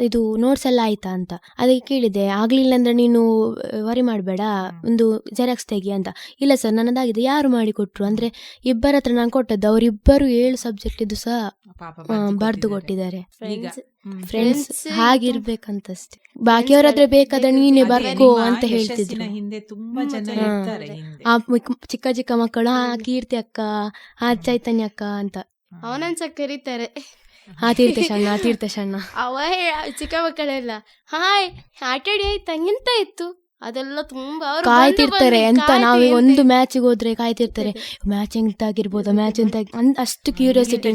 ಇದು ನೋಟ್ಸ್ ಎಲ್ಲ ಆಯ್ತಾ ಅಂತ. ಅದಕ್ಕೆ ಕೇಳಿದೆ, ಆಗ್ಲಿಲ್ಲ ಅಂದ್ರೆ ನೀನು ವರಿ ಮಾಡಬೇಡ, ಒಂದು ಜೆರಾಕ್ಸ್ ತೆಗಿ ಅಂತ. ಇಲ್ಲ ಸರ್ ನನ್ನದಾಗಿದೆ. ಯಾರು ಮಾಡಿಕೊಟ್ರು ಅಂದ್ರೆ ಇಬ್ಬರ ಹತ್ರ ನಾನು ಕೊಟ್ಟದ್ದು, ಅವರಿಬ್ಬರು 7 ಸಬ್ಜೆಕ್ಟ್ ಇದು ಸಹ ಬರ್ದು ಕೊಟ್ಟಿದ್ದಾರೆ. ಫ್ರೆಂಡ್ಸ್ ಹಾಗಿರ್ಬೇಕಂತಷ್ಟೇ. ಬಾಕಿಯವರಾದ್ರೆ ಬೇಕಾದ್ರೆ ನೀನೇ ಬರ್ಕೋ ಅಂತ ಹೇಳ್ತಿದ್ರು. ಹಿಂದೆ ತುಂಬಾ ಜನ ಇರ್ತಾರೆ, ಚಿಕ್ಕ ಚಿಕ್ಕ ಮಕ್ಕಳು, ಕೀರ್ತಿ ಅಕ್ಕ, ಚೈತನ್ಯ ಅಕ್ಕ ಅಂತ ಅವನನ್ಸ ಕರೀತಾರೆ. ತೀರ್ಥಶಣ್ಣ ಅವ ಚಿಕ್ಕ ಮಕ್ಕಳೆಲ್ಲ ಹಾಯ್ ಆಟಾಡಿ ಆಯ್ತಾ, ಎಂತ ಇತ್ತು ಅದೆಲ್ಲ ತುಂಬಾ ಕಾಯ್ತಿರ್ತಾರೆ. ಎಂತ ನಾವೀಗ ಒಂದು ಮ್ಯಾಚಿಗೆ ಹೋದ್ರೆ ಕಾಯ್ತಿರ್ತಾರೆ, ಮ್ಯಾಚ್ ಎಂತ ಆಗಿರ್ಬೋದಾ, ಮ್ಯಾಚ್ ಎಂತ, ಅಷ್ಟು ಕ್ಯೂರಿಯಾಸಿಟಿ.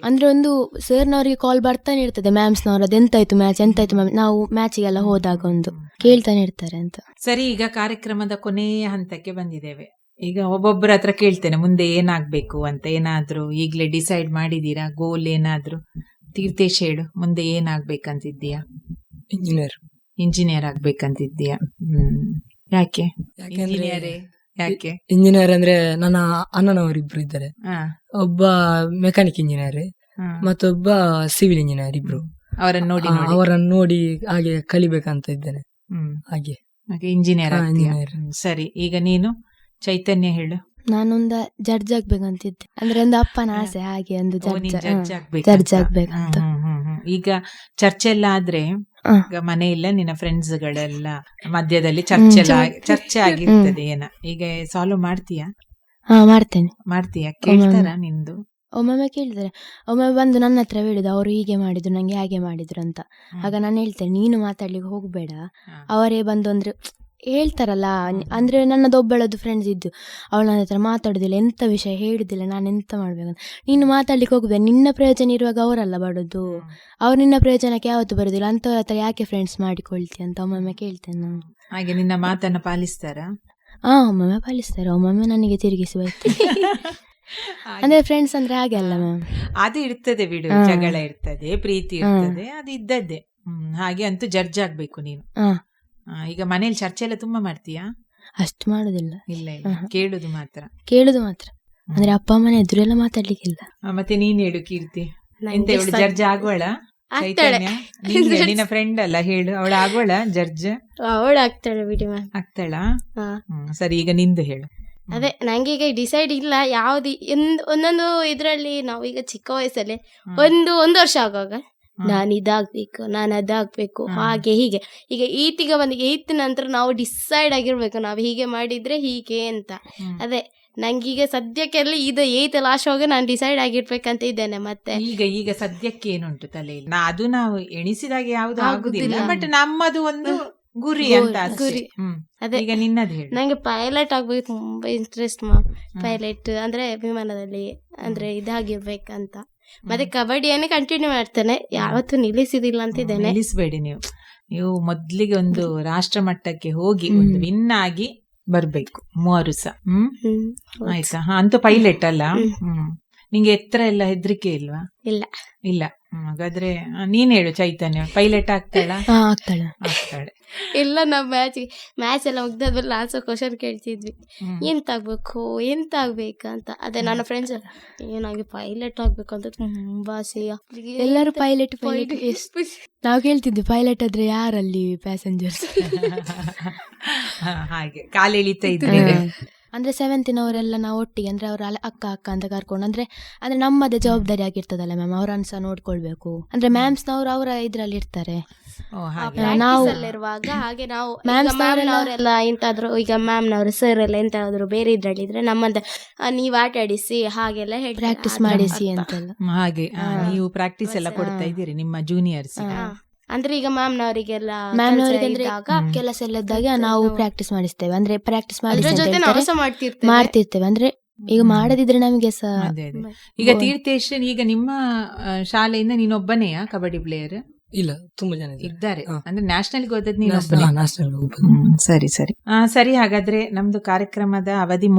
ಅಂದ್ರೆ ಒಂದು ಸರ್ನವ್ರಿಗೆ ಕಾಲ್ ಬರ್ತಾನೆ ಇರ್ತದೆ, ಮ್ಯಾಮ್ಸ್ನವ್ರು, ಅದೆಂತಾಯ್ತು ಮ್ಯಾಚ್, ಎಂತಾಯ್ತು ಮ್ಯಾಮ್, ನಾವು ಮ್ಯಾಚಿಗೆಲ್ಲ ಹೋದಾಗ ಒಂದು ಕೇಳ್ತಾನೆ ಇರ್ತಾರೆ ಅಂತ. ಸರಿ, ಈಗ ಕಾರ್ಯಕ್ರಮದ ಕೊನೆಯ ಹಂತಕ್ಕೆ ಬಂದಿದ್ದೇವೆ. ಈಗ ಒಬ್ಬೊಬ್ಬರ ಹತ್ರ ಕೇಳ್ತೇನೆ, ಮುಂದೆ ಏನಾಗ್ಬೇಕು ಅಂತ. ಏನಾದ್ರು ಈಗ್ಲೇ ಡಿಸೈಡ್ ಮಾಡಿದೀರಾ? ಗೋಲ್ ಏನಾದ್ರು? ತೀರ್ಥೇಶ್ ಹೇಳು, ಮುಂದೆ ಏನಾಗ್ಬೇಕಂತಿದ್ದೀಯಾ? ಇಂಜಿನಿಯರ್ ಆಗ್ಬೇಕಂತಿದ್ದೀಯಾ? ಯಾಕೆ ಯಾಕೆ ಇಂಜಿನಿಯರ್ ಅಂದ್ರೆ ನನ್ನ ಅಣ್ಣನವರಿಬ್ರು ಇದ್ದಾರೆ, ಒಬ್ಬ ಮೆಕ್ಯಾನಿಕ್ ಇಂಜಿನಿಯರ್ ಮತ್ತೊಬ್ಬ ಸಿವಿಲ್ ಇಂಜಿನಿಯರ್. ಇಬ್ರು ಅವರನ್ನು ನೋಡಿ ಹಾಗೆ ಕಲಿಬೇಕಂತ ಇದ್ದೇನೆ. ಹಾಗೆ ಇಂಜಿನಿಯರ್. ಸರಿ, ಈಗ ನೀನು ಚೈತನ್ಯ ಹೇಳು. ನಾನೊಂದು ಜಡ್ಜ್ ಆಗ್ಬೇಕಂತಿದ್ದೆ, ಅಂದ್ರೆ ಒಂದು ಅಪ್ಪನ ಆಸೆ, ಹಾಗೆ ಒಂದು ಜಡ್ಜ್ ಆಗ್ಬೇಕಂತ. ಈಗ ಚರ್ಚೆ ಎಲ್ಲ ಆದ್ರೆ ಈಗ ಮನೆಯಲ್ಲ ನಿನ್ನ ಫ್ರೆಂಡ್ಸ್ ಗಳೆಲ್ಲ ಮಧ್ಯದಲ್ಲಿ ಚರ್ಚೆ ಆಗಿರ್ತದೆ, ಏನ ಈಗ ಸಾಲ್ವ್ ಮಾಡ್ತೀಯಾ? ಮಾಡ್ತೀಯಾ? ಕೇಳ್ತಾರ ನಿಂದು? ಒಮ್ಮೊಮ್ಮೆ ಕೇಳಿದಾರೆ, ಒಮ್ಮೊಮ್ಮೆ ಬಂದು ನನ್ನ ಹತ್ರ ಹೇಳಿದ, ಅವರು ಹೀಗೆ ಮಾಡಿದ್ರು, ನಂಗೆ ಹಾಗೆ ಮಾಡಿದ್ರು ಅಂತ. ಆಗ ನಾನು ಹೇಳ್ತೇನೆ, ನೀನು ಮಾತಾಡ್ಲಿಕ್ಕೆ ಹೋಗ್ಬೇಡ, ಅವರೇ ಬಂದು ಅಂದ್ರೆ ಹೇಳ್ತಾರಲ್ಲ. ಅಂದ್ರೆ ನನ್ನದೊಬ್ಬಳದ್ದು ಫ್ರೆಂಡ್ಸ್ ಇದ್ದು, ಅವಳು ನನ್ನ ಹತ್ರ ಮಾತಾಡುದಿಲ್ಲ, ಎಂತ ವಿಷಯ ಹೇಳುದಿಲ್ಲ, ನಾನು ಎಂತ ಮಾಡ್ಬೇಕಂತ. ನೀನು ಮಾತಾಡ್ಲಿಕ್ಕೆ ಹೋಗ್ಬೇಡ, ನಿನ್ನ ಪ್ರಯೋಜನ ಇರುವಾಗ ಅವರಲ್ಲ ಬರೋದು, ಅವ್ರು ನಿನ್ನ ಪ್ರಯೋಜನಕ್ಕೆ ಯಾವತ್ತು ಬರೋದಿಲ್ಲ, ಅಂತವ್ರ ಹತ್ರ ಯಾಕೆ ಫ್ರೆಂಡ್ಸ್ ಮಾಡಿಕೊಳ್ತಿ ಅಂತ ಒಮ್ಮೊಮ್ಮೆ ಕೇಳ್ತೇನೆ ನಾನು. ಹಾಗೆ ನಿನ್ನ ಮಾತನ್ನ ಪಾಲಿಸ್ತಾರ? ಒಮ್ಮೊಮ್ಮೆ ಪಾಲಿಸ್ತಾರೆ, ಒಮ್ಮೊಮ್ಮೆ ನನಗೆ ತಿರುಗಿಸಿ ಹೋಯ್ತಾರೆ. ಅಂದ್ರೆ ಫ್ರೆಂಡ್ಸ್ ಅಂದ್ರೆ ಹಾಗೆ ಅಲ್ಲ ಮ್ಯಾಮ್, ಅದು ಇರ್ತದೆ ಬಿಡು, ಜಗಳ ಇರ್ತದೆ, ಪ್ರೀತಿ ಇರ್ತದೆ, ಅದು ಇದ್ದದ್ದೇ. ಹಾಗೆ ಅಂತೂ ಜಡ್ಜ್ ಆಗ್ಬೇಕು ನೀನು. ಈಗ ಮನೇಲಿ ಚರ್ಚೆ ಎಲ್ಲ ತುಂಬಾ ಮಾಡ್ತೀಯಾ? ಅಷ್ಟು ಮಾಡುದಿಲ್ಲ. ಇಲ್ಲ, ಕೇಳುದು ಮಾತ್ರ. ಅಂದ್ರೆ ಅಪ್ಪ ಅಮ್ಮನ ಎದುರೆಲ್ಲ ಮಾತಾಡ್ಲಿಕ್ಕಿಲ್ಲ. ಮತ್ತೆ ನೀನ್ ಹೇಳು ಕೀರ್ತಿ, ಎಂತ ಹೇಳು, ಜಡ್ಜ್ ಆಗುವಳ? ಆಗ್ತಾಳೆ. ಚೈತನ್ಯ ನೀನ್ ಹೇಳು, ನಿನ್ನ ಫ್ರೆಂಡ್ ಅಲ್ಲ, ಹೇಳು. ಅವಳು ಆಗೋಳ ಜಡ್ಜ್? ಅವಳು ಆಗ್ತಾಳೆ ಬಿಡಿ ಮ್ಯಾಮ್. ಆಗ್ತಾಳ? ಹಾ. ಸರಿ, ಈಗ ನಿಂದು ಹೇಳು. ಅದೇ ನಂಗೆ ಈಗ ಡಿಸೈಡ್ ಇಲ್ಲ ಯಾವ್ದು ಒಂದೊಂದು ಇದ್ರಲ್ಲಿ. ನಾವು ಈಗ ಚಿಕ್ಕ ವಯಸ್ಸಲ್ಲಿ ಒಂದು ವರ್ಷ ಆಗುವಾಗ ನಾನು ಇದಾಗ್ಬೇಕು, ನಾನು ಅದಾಗ್ಬೇಕು, ಹಾಗೆ ಹೀಗೆ. ಈಗ ಈತಿಗೆ ಬಂದು 8th ನಂತರ ನಾವು ಡಿಸೈಡ್ ಆಗಿರ್ಬೇಕು, ನಾವು ಹೀಗೆ ಮಾಡಿದ್ರೆ ಹೀಗೆ ಅಂತ. ಅದೇ ನಂಗೀಗ ಸದ್ಯಕ್ಕೆಲ್ಲ ಇದು 8th ಲಾಸ್ಟ್ ಹೋಗಿ ನಾನು ಡಿಸೈಡ್ ಆಗಿರ್ಬೇಕಂತ ಇದ್ದೇನೆ. ಮತ್ತೆ ಈಗ ಸದ್ಯಕ್ಕೆ ಏನುಂಟು ತಲೆಯಲ್ಲಿ? ಅದು ನಾವು ಎಣಿಸಿದಾಗ ಯಾವ್ದು ಆಗುದಿಲ್ಲ, ಬಟ್ ನಮ್ಮದು ಒಂದು ಗುರಿ ಅಂತ ಅಷ್ಟೇ. ಗುರಿ. ಅದೇ ಈಗ ನಿನ್ನದು ಹೇಳು. ನಂಗೆ ಪೈಲಟ್ ಆಗ್ಬೇಕು ತುಂಬಾ ಇಂಟ್ರೆಸ್ಟ್ ಮ್ಯಾಮ್. ಪೈಲಟ್ ಅಂದ್ರೆ ವಿಮಾನದಲ್ಲಿ ಅಂದ್ರೆ ಇದಾಗಿರ್ಬೇಕಂತ. ಮತ್ತೆ ಕಬಡ್ಡಿಯನ್ನೇ ಕಂಟಿನ್ಯೂ ಮಾಡ್ತೇನೆ, ಯಾವತ್ತೂ ನಿಲ್ಲಿಸಿದಿಲ್ಲ ಅಂತಿದ್ದೇನೆ. ನಿಲ್ಲಿಸಬೇಡಿ ನೀವು ಮೊದ್ಲಿಗೆ ಒಂದು ರಾಷ್ಟ್ರ ಮಟ್ಟಕ್ಕೆ ಹೋಗಿ ಒಂದು ವಿನ್ ಆಗಿ ಬರ್ಬೇಕು 3 ವರ್ಷ. ಆಯ್ತಾ? ಅಂತೂ ಪೈಲಟ್ ಅಲ್ಲ. ನಿಂಗೆ ಎತ್ತರ ಎಲ್ಲ ಹೆದರಿಕೆ ಇಲ್ವಾ? ಇಲ್ಲ. ಹಾಗಾದ್ರೆ ನೀನ್ ಹೇಳು ಚೈತನ್ಯ, ಪೈಲಟ್ ಆಗ್ತಾಳೆ? ಆಗ್ತಾಳೆ. ಇಲ್ಲ, ನಾವು ಮ್ಯಾಚ್ ಎಲ್ಲ ಮುಗ್ದಾದ್ಮೇಲೆ ನಾನ್ಸೋ ಕ್ವಶನ್ ಕೇಳ್ತಿದ್ವಿ, ಎಂತ ಆಗ್ಬೇಕಂತ. ಅದೇ ನನ್ನ ಫ್ರೆಂಡ್ಸ್ ಏನಾಗಿ ಪೈಲಟ್ ಆಗ್ಬೇಕು ಅಂತ ತುಂಬಾ ಆಸೆ. ಎಲ್ಲರೂ ಪೈಲಟ್ ನಾವು ಕೇಳ್ತಿದ್ವಿ, ಪೈಲಟ್ ಆದ್ರೆ ಯಾರಲ್ಲಿ ಪ್ಯಾಸೆಂಜರ್ಸ್? ಹಾಗೆ ಕಾಲೆಳಿತಾ ಇದ್ವಿ. ಅಂದ್ರೆ 7th ನವರೆಲ್ಲ ನಾವು ಒಟ್ಟಿಗೆ, ಅಂದ್ರೆ ಅವ್ರ ಅಕ್ಕ ಅಂತ ಕರ್ಕೊಂಡು, ಅಂದ್ರೆ ನಮ್ಮದೇ ಜವಾಬ್ದಾರಿ ಆಗಿರ್ತದಲ್ಲ ಮ್ಯಾಮ್, ಅವ್ರನ್ನ ಸಹ ನೋಡ್ಕೊಳ್ಬೇಕು. ಅಂದ್ರೆ ಮ್ಯಾಮ್ಸ್ನವ್ರು ಅವರ ಇದ್ರಲ್ಲಿ ಇರ್ತಾರೆ. ನಾವು ಹಾಗೆ ನಾವು ಮ್ಯಾಮ್ನವರೆಲ್ಲ ಎಂತಾದ್ರು, ಈಗ ಮ್ಯಾಮ್ನವರು ಸರ್ ಎಲ್ಲ ಎಂತಾದ್ರು ಬೇರೆ ಇದ್ರಲ್ಲಿದ್ರೆ ನಮ್ಮಂತ ನೀವ್ ಆಟ ಆಡಿಸಿ ಹಾಗೆಲ್ಲ ಹೇಳಿ ಪ್ರಾಕ್ಟೀಸ್ ಮಾಡಿಸಿ ಅಂತೆಲ್ಲ. ಹಾಗೆ ನೀವು ಪ್ರಾಕ್ಟೀಸ್ ಎಲ್ಲ ಕೊಡ್ತಾ ಇದ್ದೀರಿ ನಿಮ್ಮ ಜೂನಿಯರ್ಸ್? ಅಂದ್ರೆ ಈಗ ಮ್ಯಾಮ್ನವರಿಗೆಲ್ಲ ಕೆಲಸ ಎಲ್ಲ ಇದ್ದಾಗ ನಾವು ಪ್ರಾಕ್ಟೀಸ್ ಮಾಡಿಸ್ತೇವೆ. ಅಂದ್ರೆ ಪ್ರಾಕ್ಟೀಸ್ ಮಾಡ್ತಿರ್ತೇವೆ. ಅಂದ್ರೆ ಈಗ ಮಾಡದಿದ್ರೆ ನಮಗೆ ಸಹ. ಈಗ ತೀರ್ಥೇಶ್, ಈಗ ನಿಮ್ಮ ಶಾಲೆಯಿಂದ ನೀನೊಬ್ಬನೆಯಾ ಕಬಡ್ಡಿ ಪ್ಲೇಯರ್? ಇಲ್ಲ, ತುಂಬಾ ಜನ ಇದ್ದಾರೆ. ಅಂದ್ರೆ ನ್ಯಾಷನಲ್ ಹೋದದ್ ನೀನು? ಸರಿ. ಹಾಗಾದ್ರೆ ನಮ್ದು ಕಾರ್ಯಕ್ರಮದ ಅವಧಿ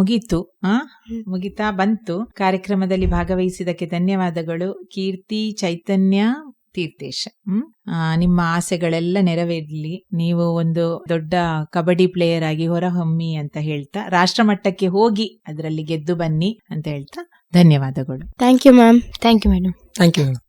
ಮುಗಿತಾ ಬಂತು. ಕಾರ್ಯಕ್ರಮದಲ್ಲಿ ಭಾಗವಹಿಸಿದಕ್ಕೆ ಧನ್ಯವಾದಗಳು ಕೀರ್ತಿ, ಚೈತನ್ಯ, ತೀರ್ಥೇಶ್. ನಿಮ್ಮ ಆಸೆಗಳೆಲ್ಲ ನೆರವೇರ್ಲಿ, ನೀವು ಒಂದು ದೊಡ್ಡ ಕಬಡ್ಡಿ ಪ್ಲೇಯರ್ ಆಗಿ ಹೊರಹೊಮ್ಮಿ ಅಂತ ಹೇಳ್ತಾ, ರಾಷ್ಟ್ರ ಮಟ್ಟಕ್ಕೆ ಹೋಗಿ ಅದರಲ್ಲಿ ಗೆದ್ದು ಬನ್ನಿ ಅಂತ ಹೇಳ್ತಾ ಧನ್ಯವಾದಗಳು. Thank you ma'am. Thank you madam. Thank you madam.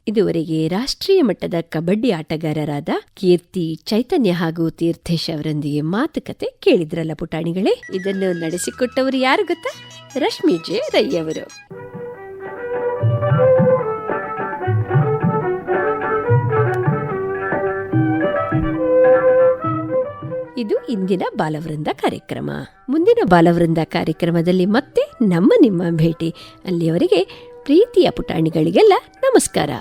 ಇದುವರೆಗೆ ರಾಷ್ಟ್ರೀಯ ಮಟ್ಟದ ಕಬಡ್ಡಿ ಆಟಗಾರರಾದ ಕೀರ್ತಿ, ಚೈತನ್ಯ ಹಾಗೂ ತೀರ್ಥೇಶ್ ಅವರೊಂದಿಗೆ ಮಾತುಕತೆ ಕೇಳಿದ್ರಲ್ಲ ಪುಟಾಣಿಗಳೇ. ಇದನ್ನು ನಡೆಸಿಕೊಟ್ಟವರು ಯಾರು ಗೊತ್ತಾ? ರಶ್ಮಿ ಜೆ ರೈ ಅವರು. ಇದು ಇಂದಿನ ಬಾಲವೃಂದ ಕಾರ್ಯಕ್ರಮ. ಮುಂದಿನ ಬಾಲವೃಂದ ಕಾರ್ಯಕ್ರಮದಲ್ಲಿ ಮತ್ತೆ ನಿಮ್ಮ ಭೇಟಿ. ಅಲ್ಲಿಯವರೆಗೆ ಪ್ರೀತಿಯ ಪುಟಾಣಿಗಳಿಗೆಲ್ಲ ನಮಸ್ಕಾರ.